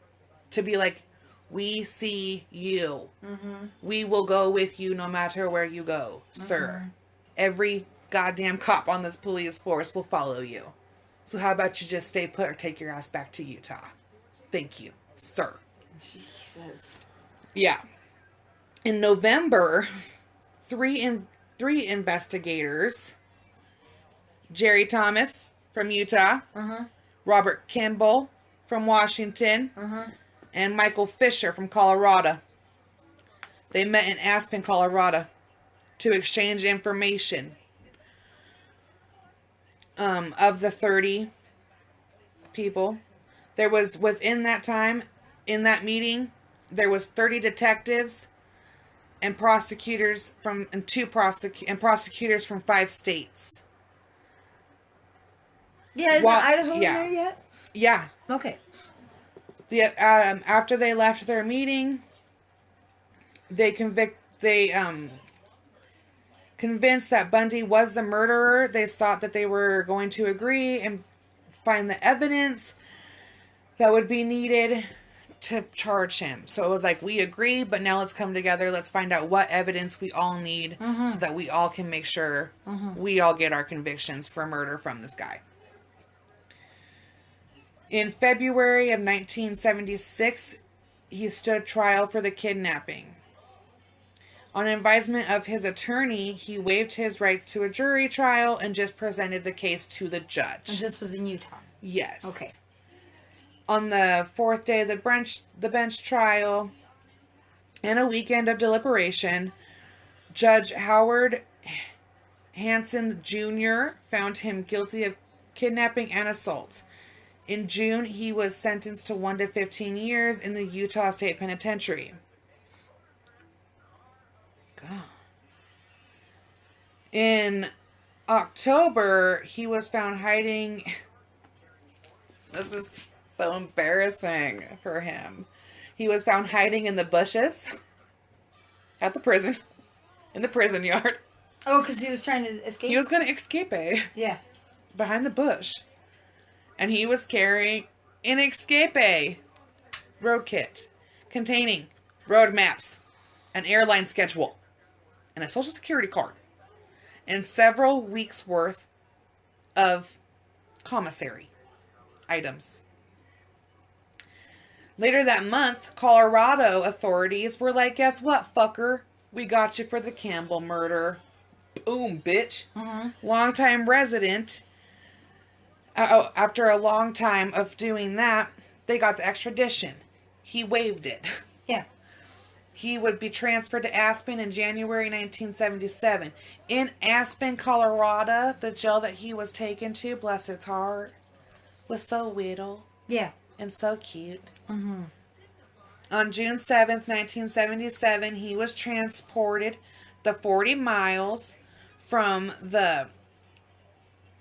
to be like, we see you. We will go with you no matter where you go, sir. Every goddamn cop on this police force will follow you. So how about you just stay put or take your ass back to Utah? Thank you, sir. Jesus. Yeah. In November, three investigators, Jerry Thomas from Utah, Robert Kimball from Washington, and Michael Fisher from Colorado. They met in Aspen, Colorado to exchange information. Of the 30 people, there was, within that time, in that meeting, there was 30 detectives and prosecutors from, and prosecutors from 5 states. Yeah, isn't Idaho in there yet? Yeah. Okay. After they left their meeting, they convinced that Bundy was the murderer. They thought that they were going to agree and find the evidence that would be needed to charge him. So it was like, we agree, but now let's come together. Let's find out what evidence we all need so that we all can make sure we all get our convictions for murder from this guy. In February of 1976, he stood trial for the kidnapping. On advisement of his attorney, he waived his rights to a jury trial and just presented the case to the judge. And this was in Utah? Yes. Okay. On the fourth day of the bench trial and a weekend of deliberation, Judge Howard Hanson Jr. found him guilty of kidnapping and assault. In June, he was sentenced to 1 to 15 years in the Utah State Penitentiary. God. In October, he was found hiding. This is so embarrassing for him. He was found hiding in the bushes at the prison, in the prison yard. Oh, because he was trying to escape? He was going to escape, Yeah. behind the bush. And he was carrying an escape road kit containing road maps, an airline schedule, and a social security card, and several weeks' worth of commissary items. Later that month, Colorado authorities were like, guess what, fucker? We got you for the Campbell murder. Boom, bitch. Longtime resident. After a long time of doing that, they got the extradition. He waived it. Yeah. He would be transferred to Aspen in January 1977. In Aspen, Colorado, the jail that he was taken to, bless its heart, was so little. Yeah. And so cute. On June 7th, 1977, he was transported the 40 miles from the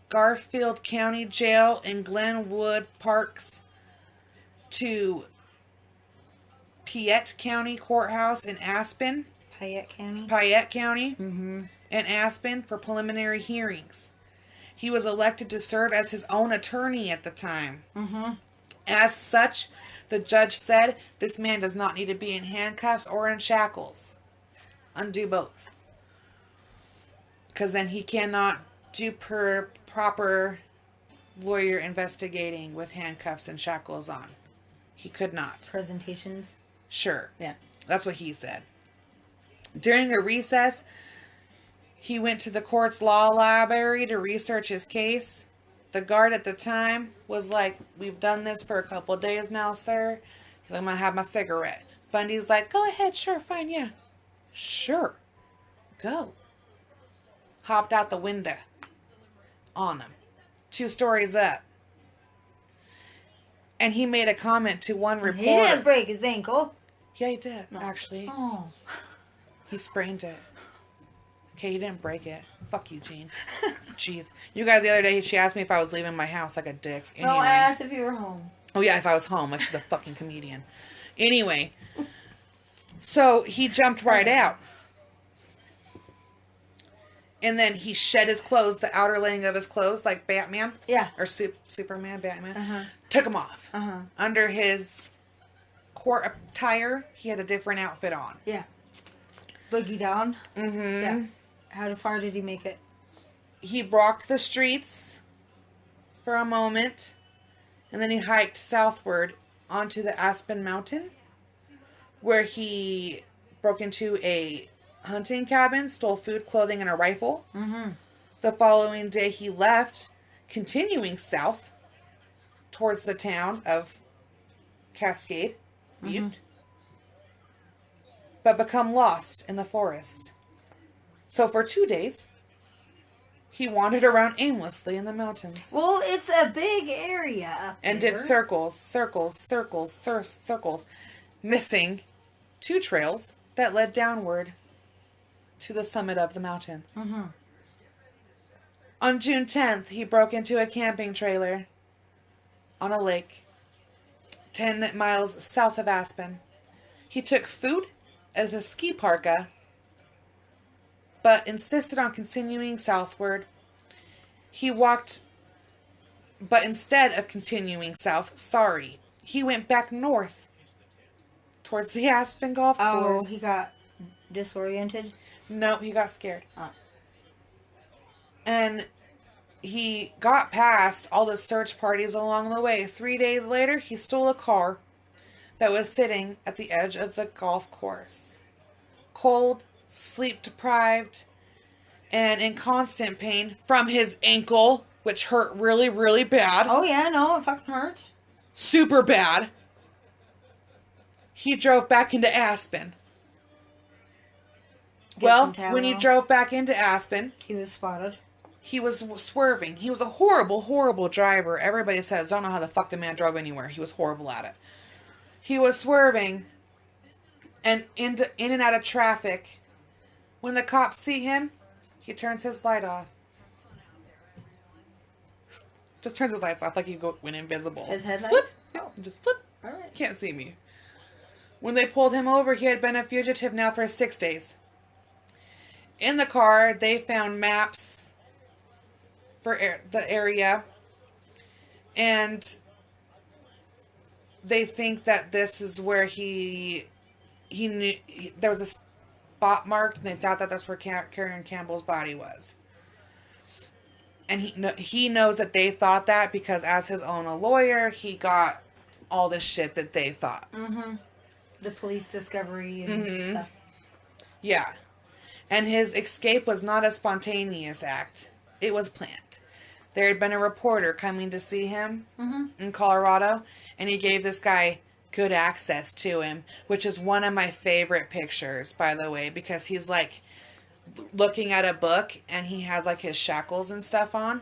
Garfield County Jail in Glenwood Parks to Piatt County Courthouse in Aspen. Piatt County? Piatt County in Aspen for preliminary hearings. He was elected to serve as his own attorney at the time. As such, the judge said, this man does not need to be in handcuffs or in shackles. Undo both. Because then he cannot do proper lawyer investigating with handcuffs and shackles on. He could not. Presentations? Sure. Yeah. That's what he said. During a recess, he went to the court's law library to research his case. The guard at the time was like, we've done this for a couple of days now, sir. He's like, I'm going to have my cigarette. Bundy's like, go ahead, sure, fine, yeah. Sure. Go. Hopped out the window on him. 2 stories up. And he made a comment to one reporter. He didn't break his ankle. Yeah, he did, actually. Oh. He sprained it. Okay, he didn't break it. Fuck you, Gene. Jeez. You guys, the other day, she asked me if I was leaving my house like a dick. Anyway. No, I asked if you were home. Oh, yeah, if I was home. Like she's a fucking comedian. Anyway. So, he jumped right out. And then he shed his clothes, the outer laying of his clothes, like Batman. Yeah. Or Superman, Batman. Took them off. Under his court attire, he had a different outfit on. Yeah. Boogie down. Yeah. How far did he make it? He walked the streets for a moment, and then he hiked southward onto the Aspen Mountain, where he broke into a hunting cabin, stole food, clothing, and a rifle. The following day, he left, continuing south towards the town of Cascade Butte, but become lost in the forest. So for 2 days, he wandered around aimlessly in the mountains. Well, it's a big area up and there. did circles, missing 2 trails that led downward to the summit of the mountain. On June 10th, he broke into a camping trailer on a lake 10 miles south of Aspen. He took food as a ski parka, but insisted on continuing southward. He walked, but instead of continuing south, he went back north towards the Aspen golf course. Oh, he got disoriented? No, he got scared. Oh. And he got past all the search parties along the way. 3 days later, he stole a car that was sitting at the edge of the golf course. Cold, sleep-deprived, and in constant pain from his ankle, which hurt really, really bad. Oh, yeah, no, it fucking hurts. Super bad. He drove back into Aspen. When he drove back into Aspen, he was spotted. He was swerving. He was a horrible, horrible driver. Everybody says, don't know how the fuck the man drove anywhere. He was horrible at it. He was swerving and in and out of traffic. When the cops see him, he turns his light off. Just turns his lights off like he went invisible. His headlights? Flip. Oh. Just flip. All right. Can't see me. When they pulled him over, he had been a fugitive now for 6 days. In the car, they found maps for the area, and they think that this is where he knew there was a spot marked, and they thought that that's where Karen Campbell's body was. And he knows that they thought that because as his own a lawyer, he got all the shit that they thought. Mm-hmm. The police discovery and stuff. Yeah. And his escape was not a spontaneous act. It was planned. There had been a reporter coming to see him in Colorado, and he gave this guy good access to him, which is one of my favorite pictures, by the way, because he's like looking at a book, and he has like his shackles and stuff on,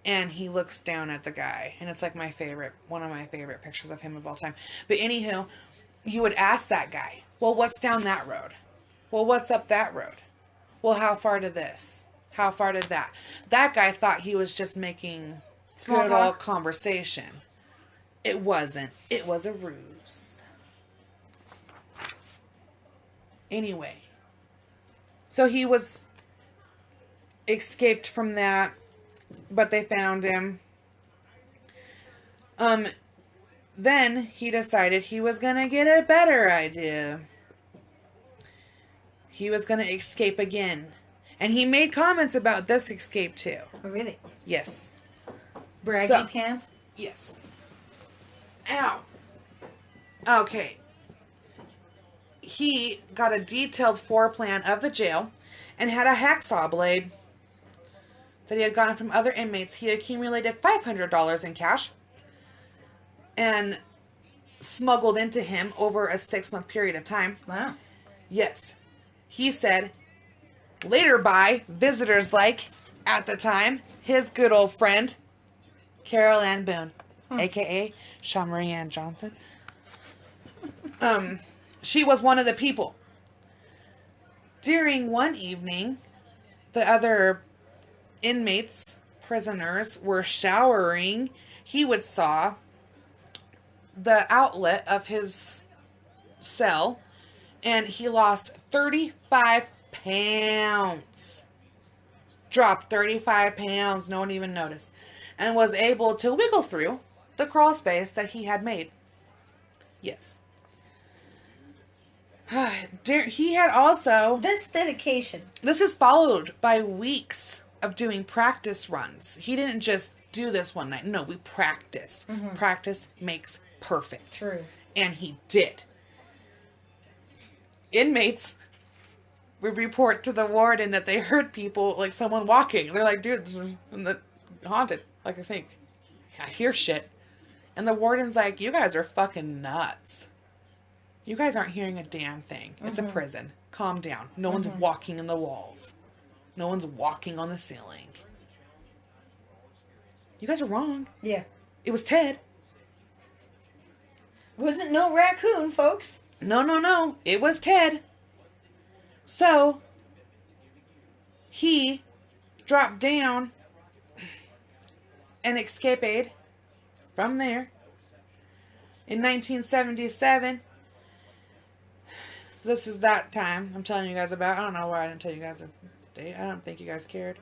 and he looks down at the guy, and it's like one of my favorite pictures of him of all time. But anywho, he would ask that guy, well, what's down that road? Well, what's up that road? Well, how far to this? How far did that? That guy thought he was just making good old conversation. It wasn't. It was a ruse. Anyway. So he was escaped from that, but they found him. Then he decided he was going to get a better idea. He was going to escape again. And he made comments about this escape too. Oh, really? Yes. Braggy pants? Yes. Ow. Okay. He got a detailed floor plan of the jail and had a hacksaw blade that he had gotten from other inmates. He accumulated $500 in cash and smuggled into him over a 6-month period of time. Wow. Yes. He said, later by visitors like, at the time, his good old friend, Carol Ann Boone, a.k.a. Sean Marie Ann Johnson. She was one of the people. During one evening, the other inmates, prisoners, were showering. He would saw the outlet of his cell, and he lost 35 pounds. Dropped 35 pounds, no one even noticed. And was able to wiggle through the crawl space that he had made. Yes. He had also... That's dedication. This is followed by weeks of doing practice runs. He didn't just do this one night. No, we practiced. Mm-hmm. Practice makes perfect. True. And he did. Inmates would report to the warden that they heard people, like someone walking. They're like, dude, haunted. Like, I think. I hear shit. And the warden's like, you guys are fucking nuts. You guys aren't hearing a damn thing. It's a prison. Calm down. No one's walking in the walls. No one's walking on the ceiling. You guys are wrong. Yeah. It was Ted. Wasn't no raccoon, folks. No. It was Ted. So, he dropped down an escape aid from there. In 1977, this is that time I'm telling you guys about. I don't know why I didn't tell you guys a date. I don't think you guys cared.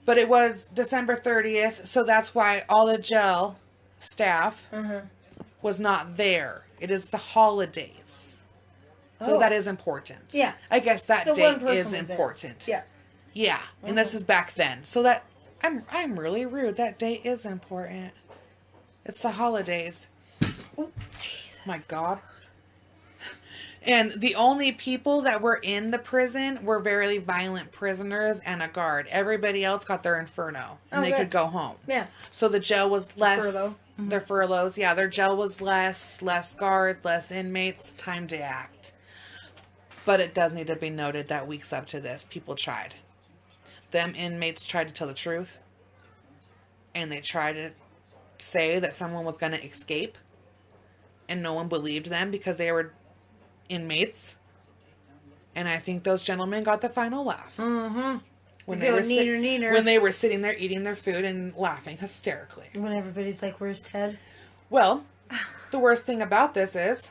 But it was December 30th, so that's why all the jail staff was not there. It is the holidays. So that is important. Yeah. I guess that So date is important. There. Yeah. And this is back then. So that I'm really rude. That date is important. It's the holidays. Oh, Jesus. My God. And the only people that were in the prison were very violent prisoners and a guard. Everybody else got their inferno. And they could go home. Yeah. So the jail was less. Furlough. Their furloughs. Yeah, their jail was less guards, less inmates. Time to act. But it does need to be noted that weeks up to this, people tried. Them inmates tried to tell the truth. And they tried to say that someone was going to escape. And no one believed them because they were inmates. And I think those gentlemen got the final laugh. Mm-hmm. When When they were sitting there eating their food and laughing hysterically. When everybody's like, where's Ted? Well, the worst thing about this is,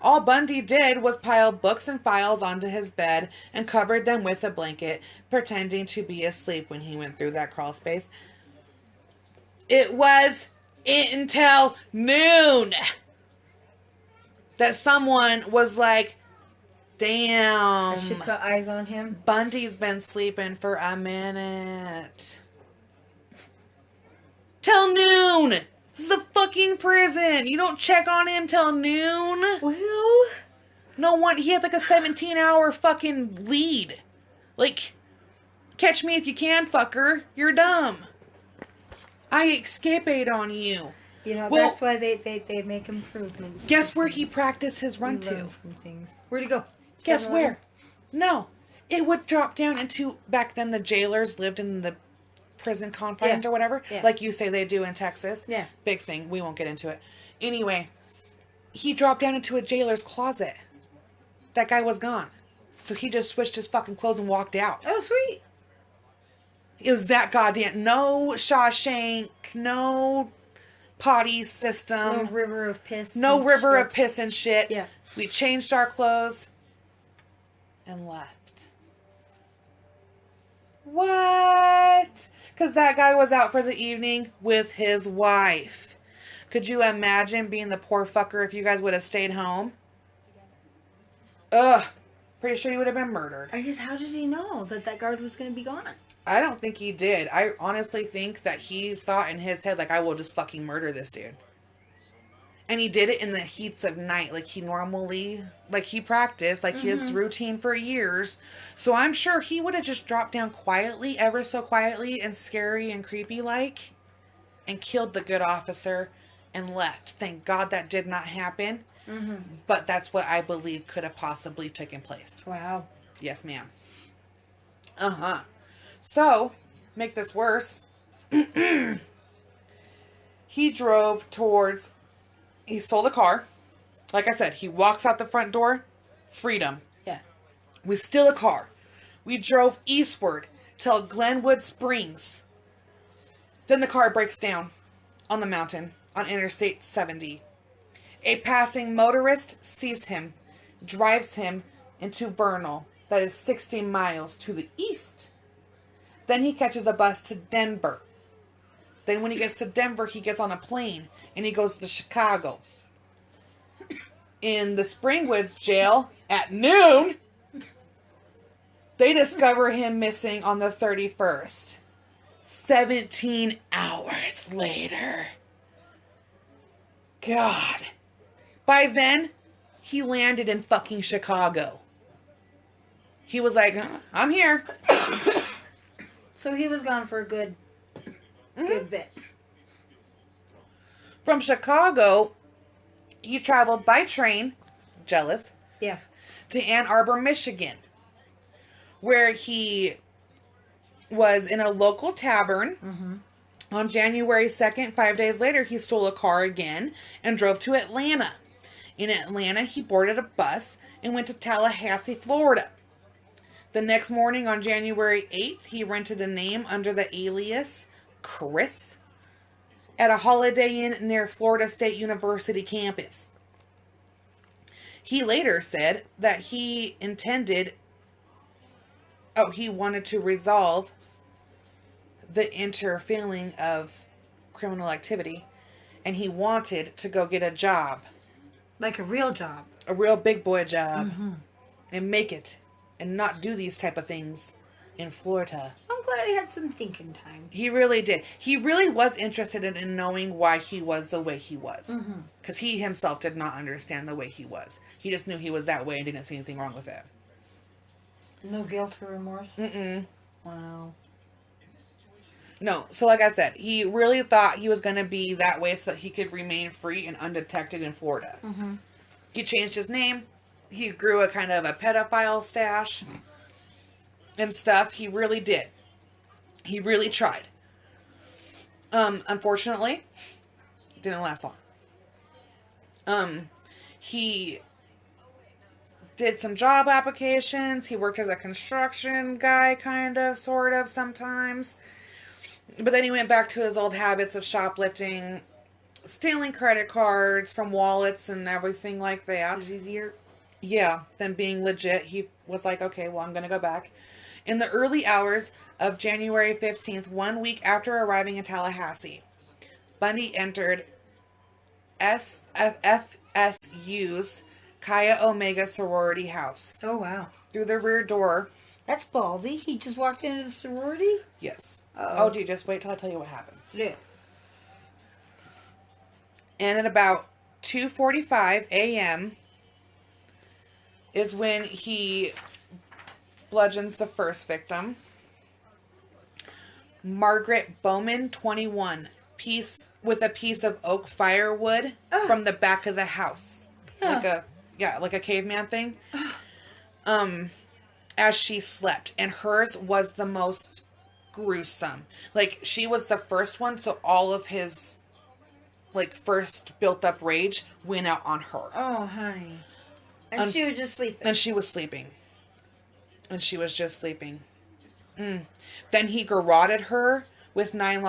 all Bundy did was pile books and files onto his bed and covered them with a blanket, pretending to be asleep when he went through that crawl space. It was until noon that someone was like, damn. I should put eyes on him. Bundy's been sleeping for a minute. Till noon. This is a fucking prison. You don't check on him till noon. Well, No one. He had like a 17-hour fucking lead. Like, catch me if you can, fucker. You're dumb. I escapade on you. you know, Well, that's why they make improvements. Guess where he practiced his run We to? learn from things. Where'd he go? Guess 7-Eleven? where? No. It would drop down into, back then the jailers lived in the prison confines Yeah. or whatever. Yeah. Like you say they do in Texas. Yeah. Big thing. We won't get into it. Anyway, he dropped down into a jailer's closet. That guy was gone. So he just switched his fucking clothes and walked out. Oh, sweet. It was that goddamn, no Shawshank, no potty system. No river of piss. No and river shit. of piss and shit. Yeah. We changed our clothes and left. What? Because that guy was out for the evening with his wife. Could you imagine being the poor fucker if you guys would have stayed home? Ugh. Pretty sure he would have been murdered. I guess, how did he know that guard was going to be gone? I don't think he did. I honestly think that he thought in his head, like, I will just fucking murder this dude. And he did it in the heats of night, like he normally, like he practiced, like his routine for years. So I'm sure he would have just dropped down quietly, ever so quietly and scary and creepy like, and killed the good officer and left. Thank God that did not happen. Mm-hmm. But that's what I believe could have possibly taken place. Wow. Yes, ma'am. Uh-huh. So, make this worse. He drove towards... He stole the car. Like I said, he walks out the front door. Freedom. Yeah. We steal a car. We drove eastward till Glenwood Springs. Then the car breaks down on the mountain on Interstate 70. A passing motorist sees him, drives him into Vernal, that is 60 miles to the east. Then he catches a bus to Denver. Then when he gets to Denver, he gets on a plane and he goes to Chicago. In the Springwoods jail at noon, they discover him missing on the 31st. 17 hours later. God. By then, he landed in fucking Chicago. He was like, I'm here. So he was gone for a good bit. From Chicago, he traveled by train, jealous, Yeah. to Ann Arbor, Michigan, where he was in a local tavern. On January 2nd, 5 days later, he stole a car again and drove to Atlanta. In Atlanta, he boarded a bus and went to Tallahassee, Florida. The next morning on January 8th, he rented a name under the alias Chris at a Holiday Inn near Florida State University campus. He later said that he wanted to resolve the interfering of criminal activity, and he wanted to go get a job. Like a real job. A real big boy job. Mm-hmm. And make it. And not do these type of things in Florida. I'm glad he had some thinking time. He really did. He really was interested in knowing why he was the way he was. Because he himself did not understand the way he was. He just knew he was that way and didn't see anything wrong with it. No guilt or remorse? Mm-mm. Wow. No. So like I said, he really thought he was going to be that way so that he could remain free and undetected in Florida. Mm-hmm. He changed his name. He grew a kind of a pedophile stash and stuff. He really did. He really tried. Unfortunately, it didn't last long. He did some job applications. He worked as a construction guy, kind of, sort of, sometimes. But then he went back to his old habits of shoplifting, stealing credit cards from wallets and everything like that. It was easier. Yeah, than being legit. He was like, okay, well, I'm going to go back. In the early hours of January 15th, 1 week after arriving in Tallahassee, Bundy entered FSU's Chi Omega sorority house. Oh, wow. Through the rear door. That's ballsy. He just walked into the sorority? Yes. Uh-oh. Oh, dude, just wait till I tell you what happens. Yeah. And at about 2:45 a.m. is when he bludgeons the first victim. Margaret Bowman, 21, with a piece of oak firewood from the back of the house. Like a caveman thing. As she slept. And hers was the most gruesome. Like, she was the first one, so all of his, like, first built-up rage went out on her. Oh, honey. And she was just sleeping. And she was sleeping. And she was just sleeping. Then he garroted her with Then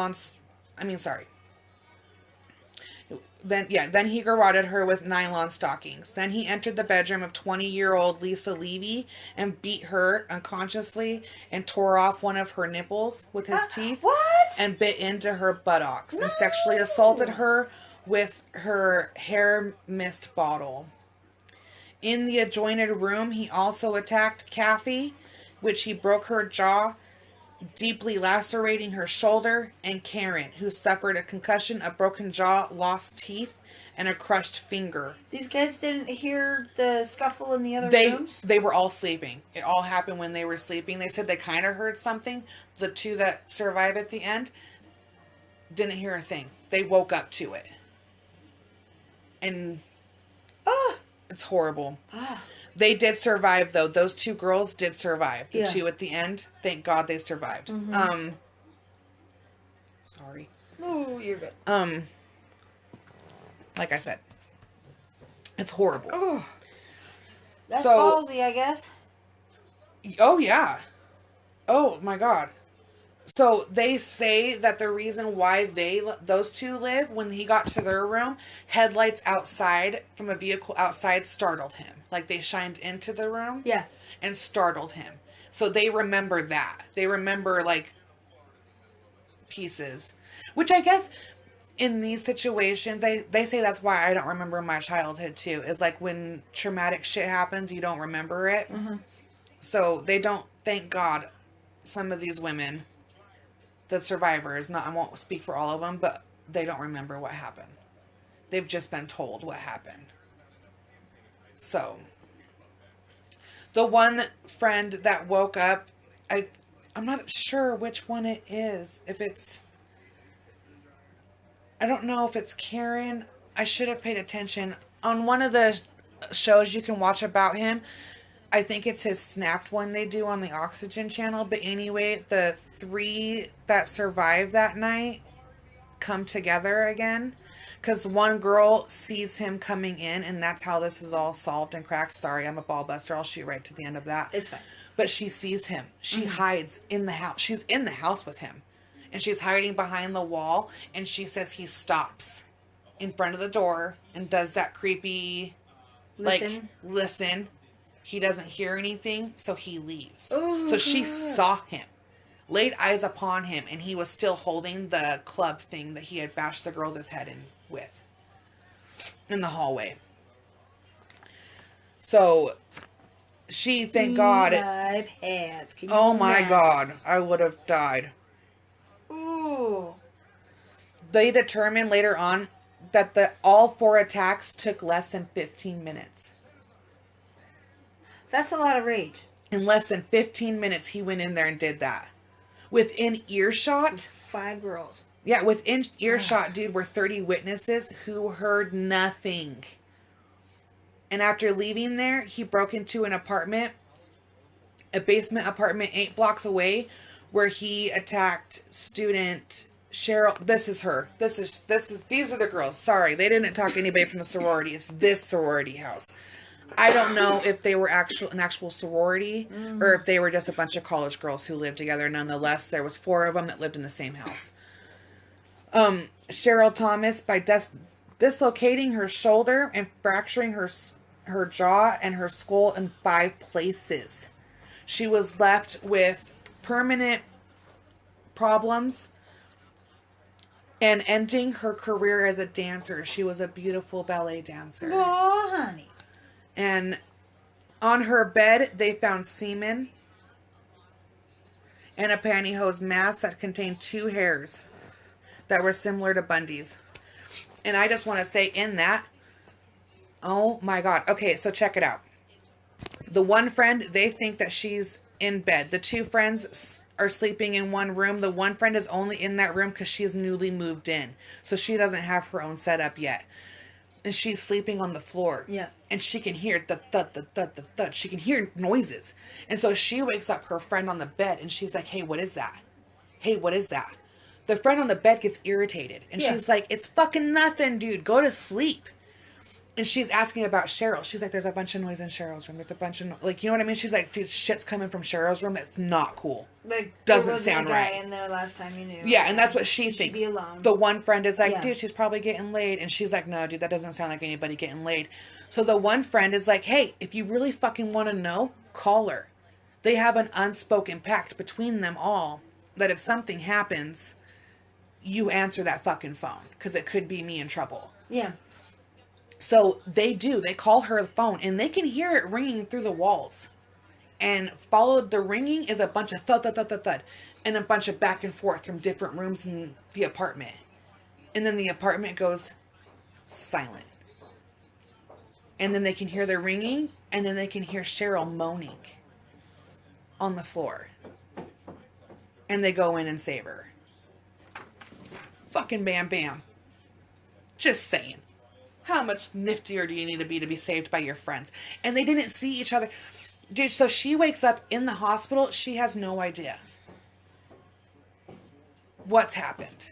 he garroted her with nylon stockings. Then he entered the bedroom of 20-year-old Lisa Levy and beat her unconsciously and tore off one of her nipples with his teeth. What? And bit into her buttocks. No. And sexually assaulted her with her hair mist bottle. In the adjoining room, he also attacked Kathy, which he broke her jaw, deeply lacerating her shoulder, and Karen, who suffered a concussion, a broken jaw, lost teeth, and a crushed finger. These guys didn't hear the scuffle in the other rooms? They were all sleeping. It all happened when they were sleeping. They said they kind of heard something. The two that survived at the end didn't hear a thing. They woke up to it. And it's horrible. They did survive, though. Those two girls did survive. The two at the end. Thank God they survived. Mm-hmm. Sorry. Oh, you're good. Like I said, it's horrible. Oh, that's ballsy, I guess. Oh, yeah. Oh, my God. So they say that the reason why those two live, when he got to their room, headlights outside from a vehicle outside startled him. Like, they shined into the room. Yeah. And startled him. So they remember that. They remember, like, pieces. Which I guess in these situations, they say that's why I don't remember my childhood too. Is like when traumatic shit happens, you don't remember it. Mm-hmm. So they don't, thank God, some of these women, the survivors, I won't speak for all of them, but they don't remember what happened. They've just been told what happened. So, the one friend that woke up, I'm not sure which one it is. I don't know if it's Karen. I should have paid attention. On one of the shows you can watch about him, I think it's his Snapped one they do on the Oxygen channel. But anyway, the 3 that survived that night come together again. Because one girl sees him coming in, and that's how this is all solved and cracked. Sorry, I'm a ball buster. I'll shoot right to the end of that. It's fine. But she sees him. She hides in the house. She's in the house with him. and she's hiding behind the wall, and she says he stops in front of the door and does that creepy, listen. He doesn't hear anything, so he leaves. Oh, so she God. saw him, laid eyes upon him, and he was still holding the club thing that he had bashed the girl's head in with in the hallway. So she, thank God. My pants. Oh my God, I would have died. Ooh. They determined later on that all 4 attacks took less than 15 minutes. That's a lot of rage. In less than 15 minutes, he went in there and did that. Within earshot. 5 girls. Yeah, within earshot, dude, were 30 witnesses who heard nothing. And after leaving there, he broke into an apartment, a basement apartment 8 blocks away, where he attacked student Cheryl. This is her. These are the girls. Sorry, they didn't talk to anybody from the sorority. It's this sorority house. I don't know if they were an actual sorority or if they were just a bunch of college girls who lived together. Nonetheless, there was 4 of them that lived in the same house. Cheryl Thomas, by dislocating her shoulder and fracturing her jaw and her skull in 5 places. She was left with permanent problems and ending her career as a dancer. She was a beautiful ballet dancer. Oh, honey. And on her bed, they found semen and a pantyhose mask that contained 2 hairs that were similar to Bundy's. And I just want to say in that, oh my God. Okay, so check it out. The one friend, they think that she's in bed. The 2 friends are sleeping in one room. The one friend is only in that room because she's newly moved in. So she doesn't have her own setup yet. And she's sleeping on the floor. Yeah. And she can hear the thud, the thud, the thud. She can hear noises. And so she wakes up her friend on the bed and she's like, hey, what is that? Hey, what is that? The friend on the bed gets irritated. And she's like, it's fucking nothing, dude. Go to sleep. And she's asking about Cheryl. She's like, there's a bunch of noise in Cheryl's room. There's a bunch of, like, you know what I mean? She's like, dude, shit's coming from Cheryl's room. It's not cool. Like, doesn't sound right. Guy in there last time you knew. Yeah, and that's what she thinks. Be alone. The one friend is like, dude, she's probably getting laid. And she's like, no, dude, that doesn't sound like anybody getting laid. So the one friend is like, hey, if you really fucking want to know, call her. They have an unspoken pact between them all that if something happens, you answer that fucking phone because it could be me in trouble. Yeah. So they do. They call her phone and they can hear it ringing through the walls. And followed the ringing is a bunch of thud, thud, thud, thud, thud. And a bunch of back and forth from different rooms in the apartment. And then the apartment goes silent. And then they can hear the ringing. And then they can hear Cheryl moaning on the floor. And they go in and save her. Fucking bam bam. Just saying. How much niftier do you need to be saved by your friends? And they didn't see each other. Dude, so she wakes up in the hospital. She has no idea what's happened.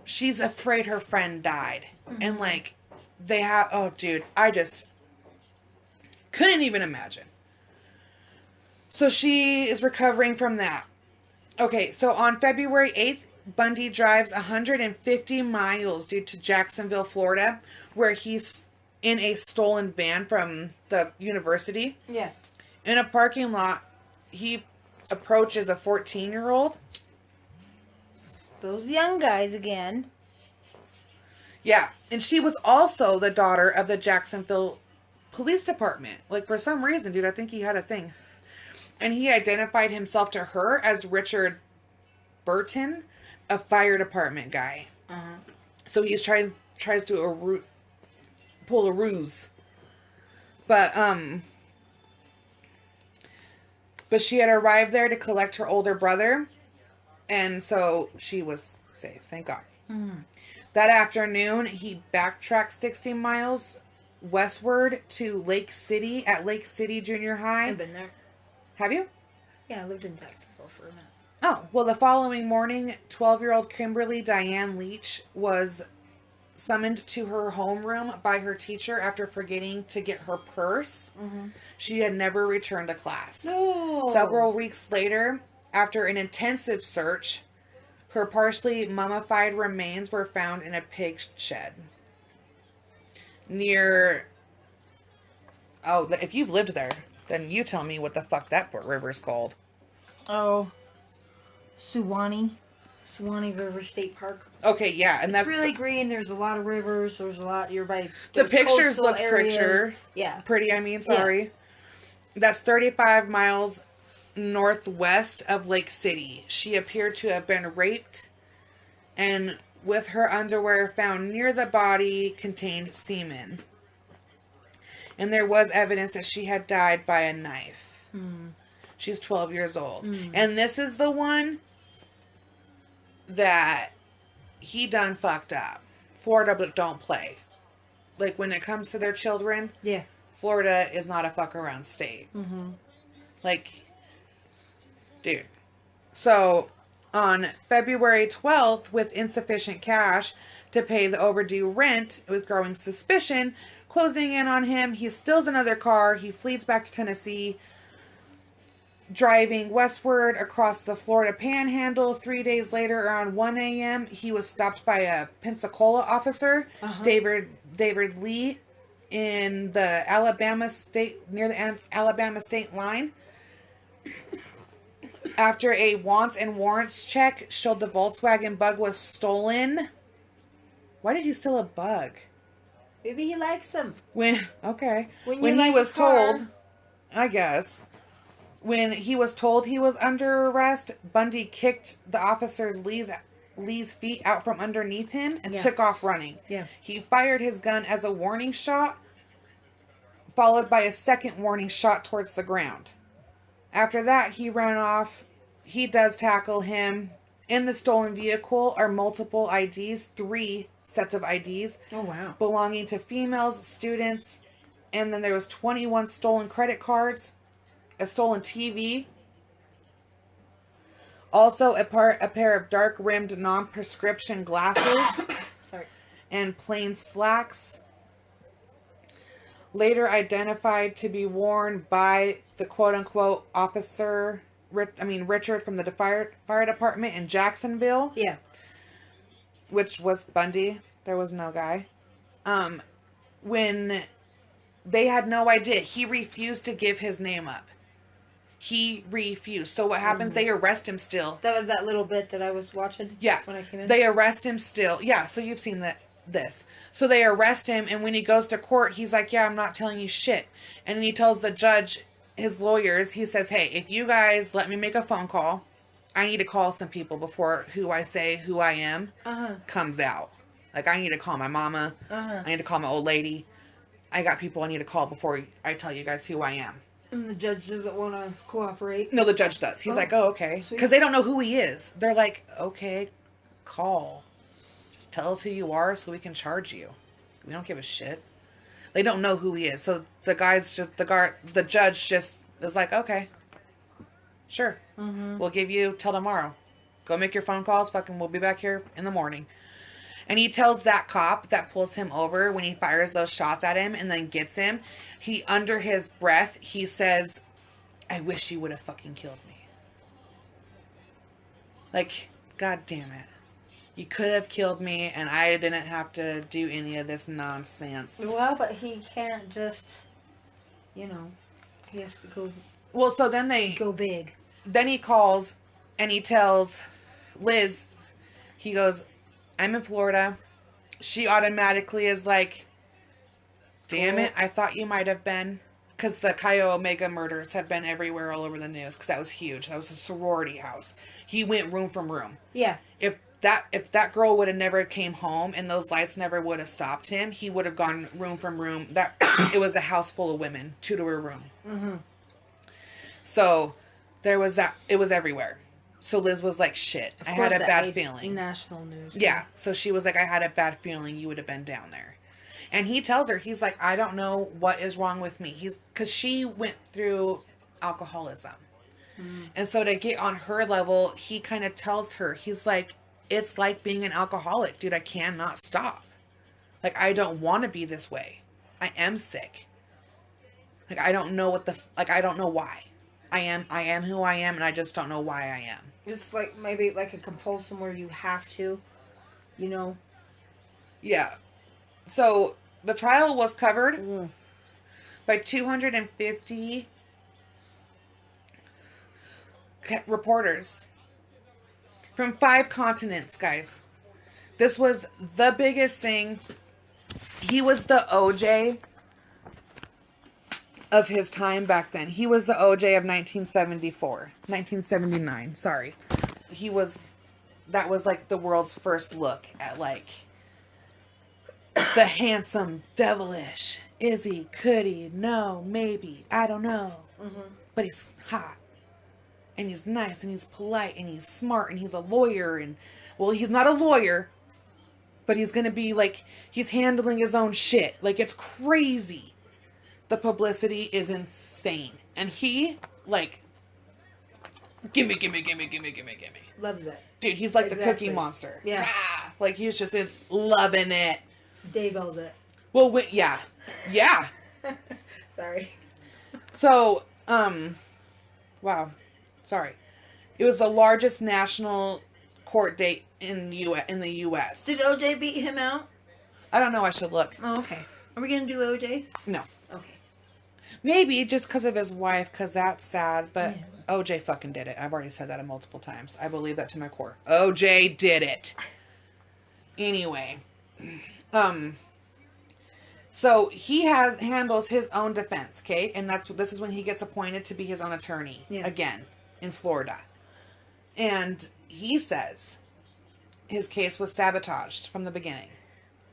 She's afraid her friend died. Mm-hmm. And like, they have, oh dude, I just couldn't even imagine. So she is recovering from that. Okay, so on February 8th, Bundy drives 150 miles due to Jacksonville, Florida, where he's in a stolen van from the university. Yeah. In a parking lot, he approaches a 14-year-old. Those young guys again. Yeah, and she was also the daughter of the Jacksonville Police Department. Like, for some reason, dude, I think he had a thing. And he identified himself to her as Richard Burton, a fire department guy. Uh-huh. So he's tries to pull a ruse. But she had arrived there to collect her older brother. And so she was safe, thank God. Mm-hmm. That afternoon, he backtracked 60 miles westward to Lake City at Lake City Junior High. I've been there. Have you? Yeah, I lived in Jacksonville for a minute. Oh, well, the following morning, 12-year-old Kimberly Diane Leach was summoned to her homeroom by her teacher after forgetting to get her purse. Mm-hmm. She had never returned to class. No. Several weeks later, after an intensive search, Her partially mummified remains were found in a pig shed near... Oh, if you've lived there, then you tell me what the fuck that river's called. Oh, Suwannee River State Park. Okay, yeah, and it's that's really green. There's a lot of rivers. There's a lot. You're by the pictures look Yeah, pretty. I mean, sorry. Yeah. That's 35 miles northwest of Lake City. She appeared to have been raped, and with her underwear found near the body contained semen. And there was evidence that she had died by a knife. She's 12 years old. And this is the one that he done fucked up. Florida don't play. Like, when it comes to their children, yeah, Florida is not a fuck around state. Like, dude. So, on February 12th, with insufficient cash to pay the overdue rent, with growing suspicion closing in on him, he steals another car. He flees back to Tennessee, driving westward across the Florida Panhandle. 3 days later, around 1 a.m., he was stopped by a Pensacola officer, David Lee, in the Alabama state, near the Alabama state line. After a wants and warrants check showed the Volkswagen Bug was stolen. Why did he steal a Bug? Maybe he likes them. When he like was told, I guess, when he was told he was under arrest, Bundy kicked the officer's Lee's feet out from underneath him and took off running. Yeah. He fired his gun as a warning shot, followed by a second warning shot towards the ground. After that, he ran off. He does tackle him. In the stolen vehicle are multiple IDs, 3 sets of IDs. Oh, wow. Belonging to females, students, and then there was 21 stolen credit cards, a stolen TV, also a pair of dark-rimmed non-prescription glasses, Sorry, and plain slacks, later identified to be worn by the quote-unquote officer, Richard from the fire department in Jacksonville. Yeah. Which was Bundy. There was no guy. When they had no idea, he refused to give his name up. He refused. So what happens? They arrest him still. That was that little bit that I was watching. Yeah. When I came in. They arrest him still. Yeah. So you've seen this. So they arrest him, and when he goes to court, he's like, "Yeah, I'm not telling you shit." And he tells the judge, his lawyers, he says, "Hey, if you guys let me make a phone call, I need to call some people before who I am comes out. Like, I need to call my mama. I need to call my old lady. I got people I need to call before I tell you guys who I am." And the judge doesn't want to cooperate? No, the judge does. He's like, "Oh, okay." Because they don't know who he is. They're like, "Okay, call. Just tell us who you are so we can charge you. We don't give a shit." They don't know who he is. So the judge just is like, "Okay, sure. We'll give you till tomorrow. Go make your phone calls. Fucking, we'll be back here in the morning." And he tells that cop that pulls him over when he fires those shots at him and then gets him, under his breath, he says, "I wish you would have fucking killed me." Like, God damn it. You could have killed me and I didn't have to do any of this nonsense. Well, but he can't just, he has to go. Well, so then go big. Then he calls and he tells Liz, he goes, "I'm in Florida." She automatically is like, "Damn it, I thought you might have been." Because the Chi Omega murders have been everywhere all over the news. Because that was huge. That was a sorority house. He went room from room. Yeah. If that girl would have never came home and those lights never would have stopped him, he would have gone room from room. It was a house full of women, 2 to a room. So there was that. It was everywhere. So Liz was like, "Shit, I had a bad feeling." National news. Yeah. So she was like, "I had a bad feeling you would have been down there." And he tells her, he's like, "I don't know what is wrong with me." Because she went through alcoholism. And so to get on her level, he kind of tells her, he's like, "It's like being an alcoholic, dude. I cannot stop. Like, I don't want to be this way. I am sick. Like, I don't know I don't know why. I am who I am, and I just don't know why I am." It's like maybe like a compulsion where you have to, you know. Yeah. So the trial was covered Mm. by 250 reporters from 5 continents, guys. This was the biggest thing. He was the OJ of his time back then. He was the OJ of 1979, sorry. That was like the world's first look at like the handsome, devilish, is he, could he, no, maybe, I don't know. Mm-hmm. But he's hot. And he's nice, and he's polite, and he's smart, and he's a lawyer, and, well, he's not a lawyer, but he's gonna be, like, he's handling his own shit. Like, it's crazy. The publicity is insane. And he, like, gimme. Loves it. Dude, he's like Exactly. the Cookie Monster. Yeah. Rah! Like, he's just loving it. Daybell's it. Well, yeah. Yeah. Sorry. So, wow. Sorry. It was the largest national court date in the U.S. Did OJ beat him out? I don't know. I should look. Oh, okay. Are we gonna do OJ? No. Okay. Maybe just because of his wife, because that's sad. But Yeah. OJ fucking did it. I've already said that multiple times. I believe that to my core. OJ did it. Anyway. So he handles his own defense, okay? And this is when he gets appointed to be his own attorney again in Florida. And he says his case was sabotaged from the beginning.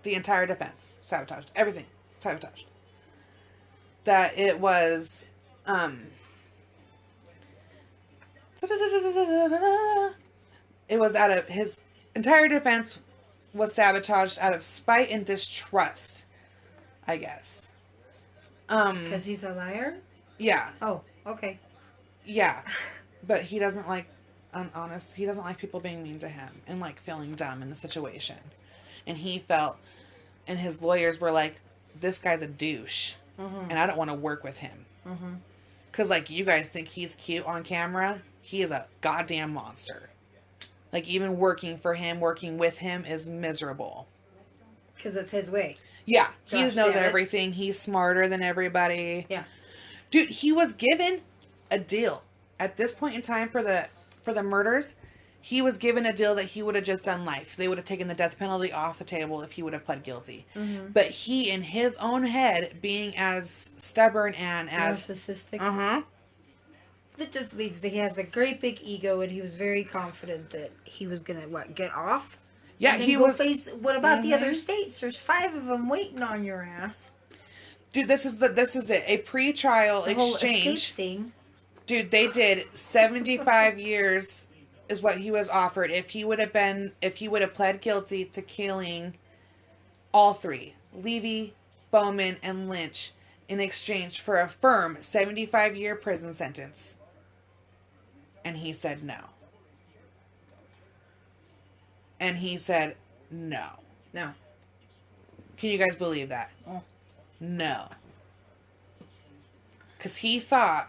The entire defense sabotaged. Everything sabotaged. That it was it was out of his entire defense was sabotaged out of spite and distrust, I guess. Because he's a liar? Yeah. Oh, okay. Yeah. But he doesn't like honest. He doesn't like people being mean to him and like feeling dumb in the situation. And he felt, and his lawyers were like, this guy's a douche. Mm-hmm. And I don't want to work with him. Mm-hmm. Because like you guys think he's cute on camera. He is a goddamn monster. Like even working with him is miserable. Because it's his way. Yeah. He Gosh, knows yeah. everything. He's smarter than everybody. Yeah. Dude, he was given a deal. At this point in time for the murders, he was given a deal that he would have just done life. They would have taken the death penalty off the table if he would have pled guilty. Mm-hmm. But he, in his own head, being as stubborn and as... narcissistic. Uh-huh. That just means that he has a great big ego and he was very confident that he was going to, get off? Yeah, and then he go was... face, what about the Mhm. other states? There's 5 of them waiting on your ass. Dude, this is it. A pre-trial The whole escape exchange. thing. Dude, they did 75 years is what he was offered if he would have pled guilty to killing all 3, Levy, Bowman, and Lynch, in exchange for a firm 75-year prison sentence. And he said no. And he said no. No. Can you guys believe that? Oh. No. Because he thought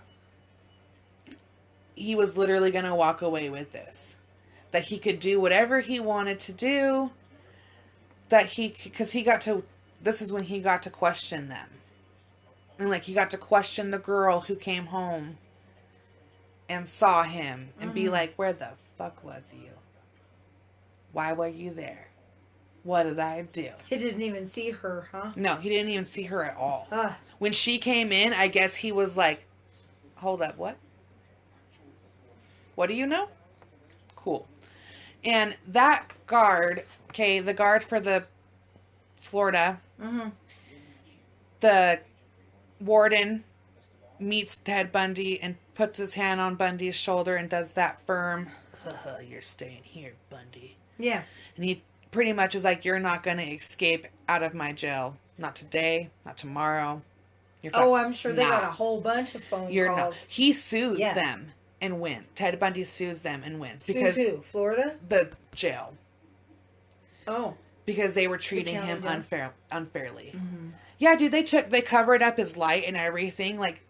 he was literally going to walk away with this. That he could do whatever he wanted to do. Because he got to, this is when he got to question them. And like he got to question the girl who came home and saw him and be like, where the fuck was you? Why were you there? What did I do? He didn't even see her, huh? No, he didn't even see her at all. Ugh. When she came in, I guess he was like, hold up, what? What do you know? Cool. And that guard, okay, the guard for the Florida, Mm-hmm. the warden meets Ted Bundy and puts his hand on Bundy's shoulder and does that firm, you're staying here, Bundy. Yeah. And he pretty much is like, you're not going to escape out of my jail. Not today, not tomorrow. I'm sure they nah. got a whole bunch of phone You're calls. not. He sues Yeah. them and wins. Ted Bundy sues them and wins. Sues Because who? Florida? the jail. Oh. Because they were treating county him jail? unfairly. Mm-hmm. Yeah, dude, they covered up his light and everything. Like,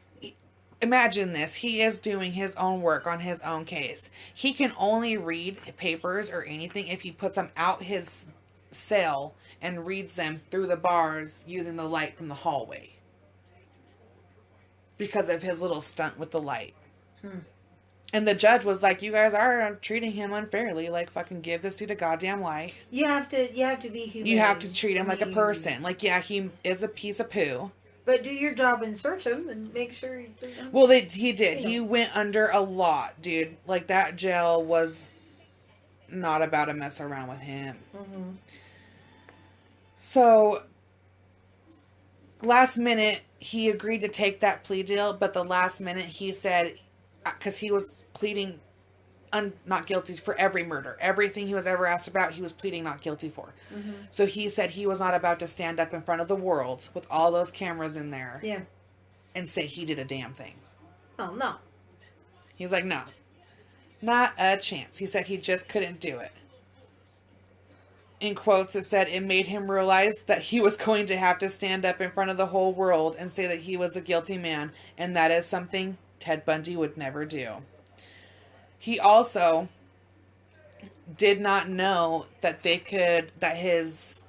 imagine this. He is doing his own work on his own case. He can only read papers or anything if he puts them out his cell and reads them through the bars using the light from the hallway. Because of his little stunt with the light. And the judge was like, you guys are treating him unfairly. Like, fucking give this dude a goddamn light. You have to be human. You have to treat him like a person. Like, yeah, he is a piece of poo. But do your job and search him and make sure he doesn't... Well, he did. He went under a lot, dude. Like, that jail was not about to mess around with him. So, last minute, he agreed to take that plea deal, but the last minute he said, because he was pleading not guilty for every murder. Everything he was ever asked about, he was pleading not guilty for. So he said he was not about to stand up in front of the world with all those cameras in there and say he did a damn thing. Oh, no. He's like, no. Not a chance. He said he just couldn't do it. In quotes, it said it made him realize that he was going to have to stand up in front of the whole world and say that he was a guilty man, and that is something Ted Bundy would never do. He also did not know that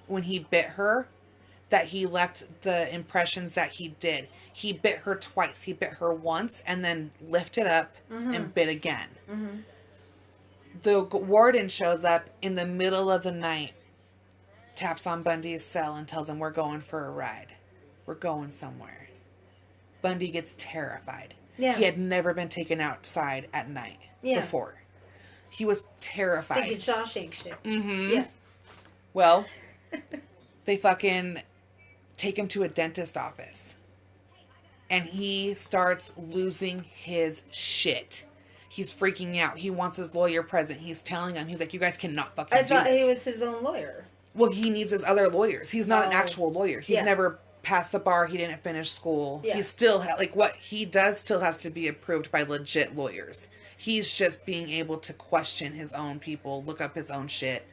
when he bit her, that he left the impressions that he did. He bit her twice. He bit her once and then lifted up and bit again. The warden shows up in the middle of the night, taps on Bundy's cell and tells him, we're going for a ride. We're going somewhere. Bundy gets terrified. Yeah. He had never been taken outside at night before. He was terrified. Thinking Shawshank shit. Yeah. Well, they fucking take him to a dentist office. And he starts losing his shit. He's freaking out. He wants his lawyer present. He's telling him, he's like, you guys cannot fucking do this. I thought he was his own lawyer. Well, he needs his other lawyers. He's not an actual lawyer. He's never passed the bar. He didn't finish school. He still what he does still has to be approved by legit lawyers. He's just being able to question his own people, look up his own shit,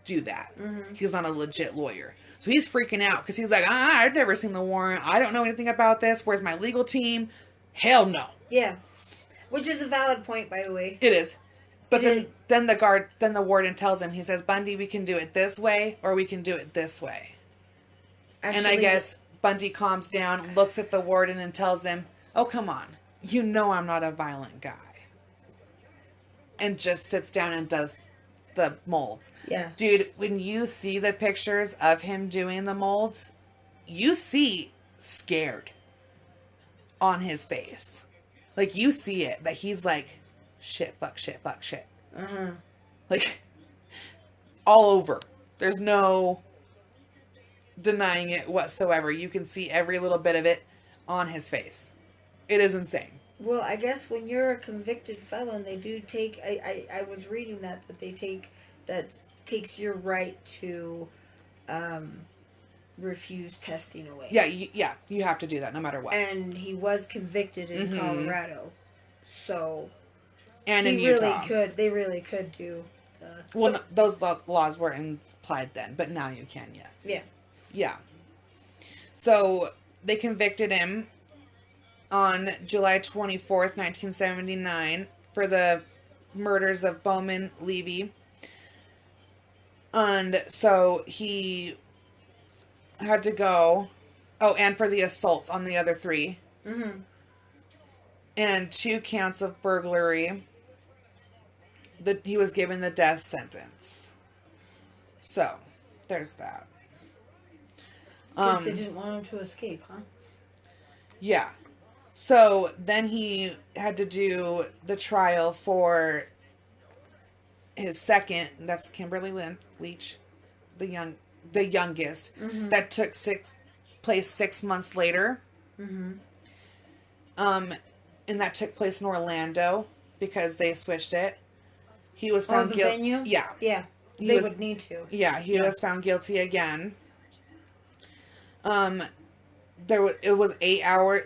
do that. He's not a legit lawyer. So he's freaking out because he's like, I've never seen the warrant. I don't know anything about this. Where's my legal team? Hell no. Yeah. Which is a valid point, by the way. It is. But then the warden tells him, he says, Bundy, we can do it this way or we can do it this way. Actually, and I guess Bundy calms down, looks at the warden and tells him, oh, come on. You know I'm not a violent guy. And just sits down and does the molds. Yeah. Dude, when you see the pictures of him doing the molds, you see scared on his face. Like, you see it, that he's like, shit, fuck, shit, fuck, shit. Like, all over. There's no denying it whatsoever. You can see every little bit of it on his face. It is insane. Well, I guess when you're a convicted felon, they do take, I was reading that takes your right to refuse testing away. Yeah, you have to do that no matter what. And he was convicted in Colorado, so and in Utah, they really could do. Well, no, those laws were applied then, but now you can, yes. Yeah. So they convicted him on July 24th, 1979, for the murders of Bowman, Levy. And so he had to go. Oh, and for the assaults on the other three. And 2 counts of burglary. He was given the death sentence. So, there's that. Guess they didn't want him to escape, huh? Yeah. So, then he had to do the trial for his second, that's Kimberly Leach, the youngest, that took place 6 months later. And that took place in Orlando because they switched it. He was found guilty. Venue? Yeah. They would need to. Yeah, he was found guilty again. It was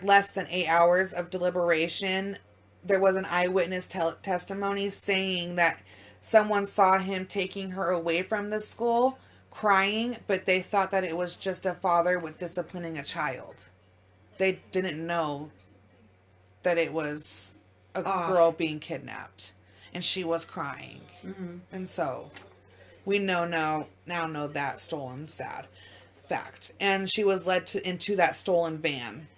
less than 8 hours of deliberation. There was an eyewitness testimony saying that someone saw him taking her away from the school, crying, but they thought that it was just a father with disciplining a child. They didn't know that it was a Off. girl being kidnapped. And she was crying. Mm-hmm. And so we now know that stolen sad fact. And she was led into that stolen van.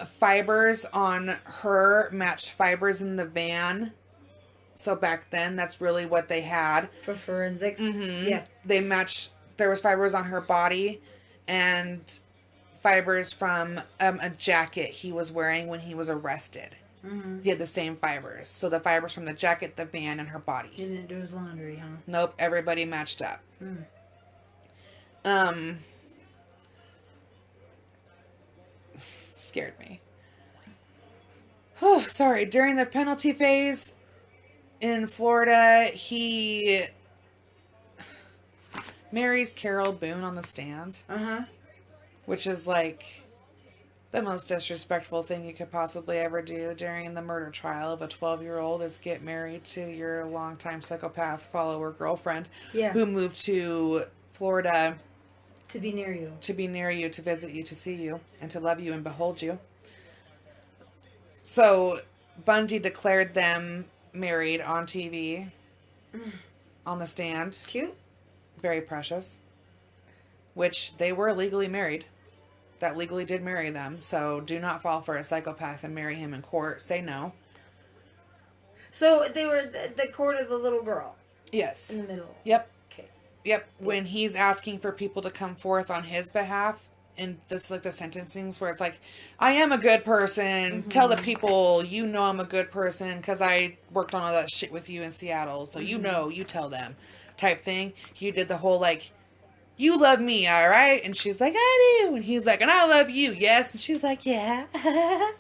Fibers on her matched fibers in the van. So back then, that's really what they had. For forensics? Mm-hmm. Yeah. They matched, there was fibers on her body and fibers from a jacket he was wearing when he was arrested. Mm-hmm. He had the same fibers. So the fibers from the jacket, the van, and her body. He didn't do his laundry, huh? Nope, everybody matched up. Scared me. Oh, sorry. During the penalty phase in Florida, he marries Carol Boone on the stand. Uh-huh. Which is like the most disrespectful thing you could possibly ever do during the murder trial of a 12-year-old is get married to your longtime psychopath follower girlfriend who moved to Florida to be near you. To be near you, to visit you, to see you, and to love you and behold you. So Bundy declared them married on TV, on the stand. Cute. Very precious. Which they were legally married. That legally did marry them. So do not fall for a psychopath and marry him in court. Say no. So they were the court of the little girl. Yes. In the middle. Yep. Okay. Yep. When he's asking for people to come forth on his behalf, and this like the sentencings where it's like, I am a good person. Mm-hmm. Tell the people you know I'm a good person because I worked on all that shit with you in Seattle. So you know, you tell them, type thing. He did the whole like, you love me, all right? And she's like, I do. And he's like, and I love you, yes. And she's like, yeah. And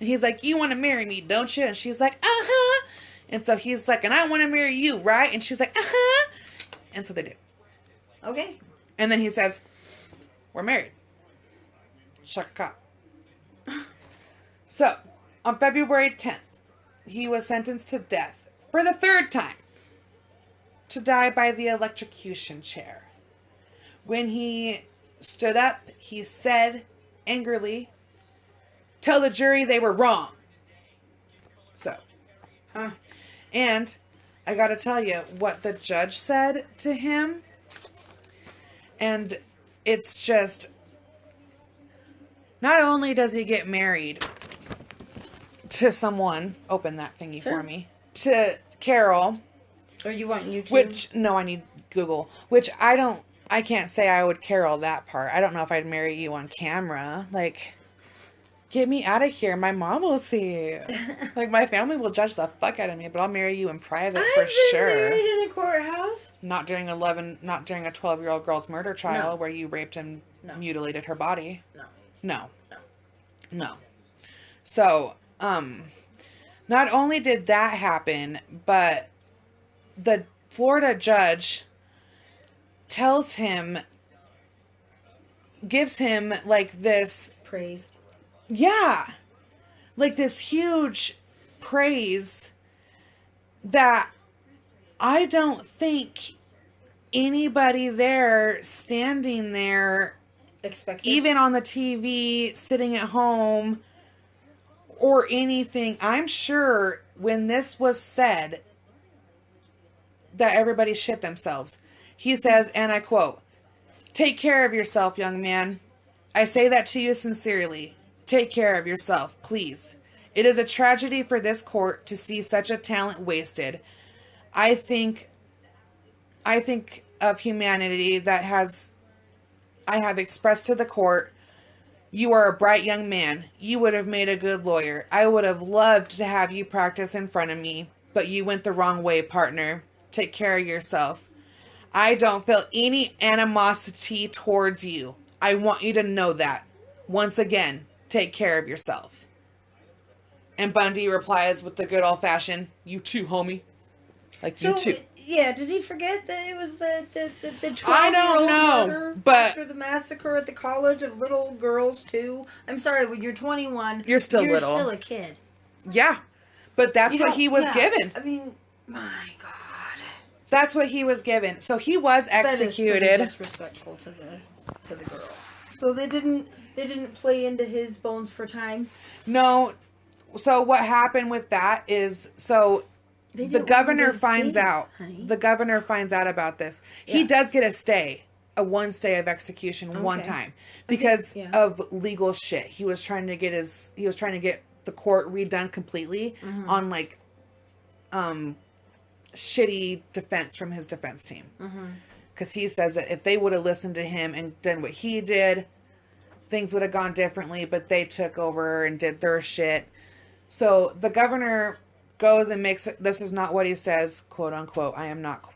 he's like, you want to marry me, don't you? And she's like, uh-huh. And so he's like, and I want to marry you, right? And she's like, uh-huh. And so they do. Okay. And then he says, we're married. Shaka. So, on February 10th, he was sentenced to death for the third time to die by the electrocution chair. When he stood up, he said angrily, tell the jury they were wrong. So, and I gotta tell you what the judge said to him. And it's just, not only does he get married to someone, open that thingy for me, to Carol. Or you want YouTube? Which, no, I need Google. Which I can't say I would Carol that part. I don't know if I'd marry you on camera. Like, get me out of here. My mom will see. Like, my family will judge the fuck out of me, but I'll marry you in private for sure. I've been married in a courthouse. Not during a 12-year-old girl's murder trial where you raped and mutilated her body. No. So, not only did that happen, but the Florida judge gives him like this praise. Yeah. Like this huge praise that I don't think anybody there standing there expected, even on the TV, sitting at home or anything. I'm sure when this was said that everybody shit themselves. He says, and I quote, take care of yourself, young man. I say that to you sincerely. Take care of yourself, please. It is a tragedy for this court to see such a talent wasted. I think of humanity that I have expressed to the court. You are a bright young man. You would have made a good lawyer. I would have loved to have you practice in front of me, but you went the wrong way, partner. Take care of yourself. I don't feel any animosity towards you. I want you to know that. Once again, take care of yourself. And Bundy replies with the good old-fashioned, you too, homie. Like, you too. Yeah, did he forget that it was the 12-year-old I don't know, murder but after the massacre at the college of little girls, too? I'm sorry, when you're 21, you're still little. You're still a kid. Yeah, but that's what he was given. I mean, my God. That's what he was given. So he was executed. That is disrespectful to the girl. So they didn't play into his bones for time? No, So what happened with that is, so They the didn't want him governor to finds stay, out. honey. The governor finds out about this. He Yeah. does get a stay, one stay of execution one Okay. time because yeah. of legal shit. He was trying to get the court redone completely Mm-hmm. on like shitty defense from his defense team. Mm-hmm. Because he says that if they would have listened to him and done what he did, things would have gone differently, but they took over and did their shit. So the governor goes and makes it, this is not what he says, quote unquote. I am not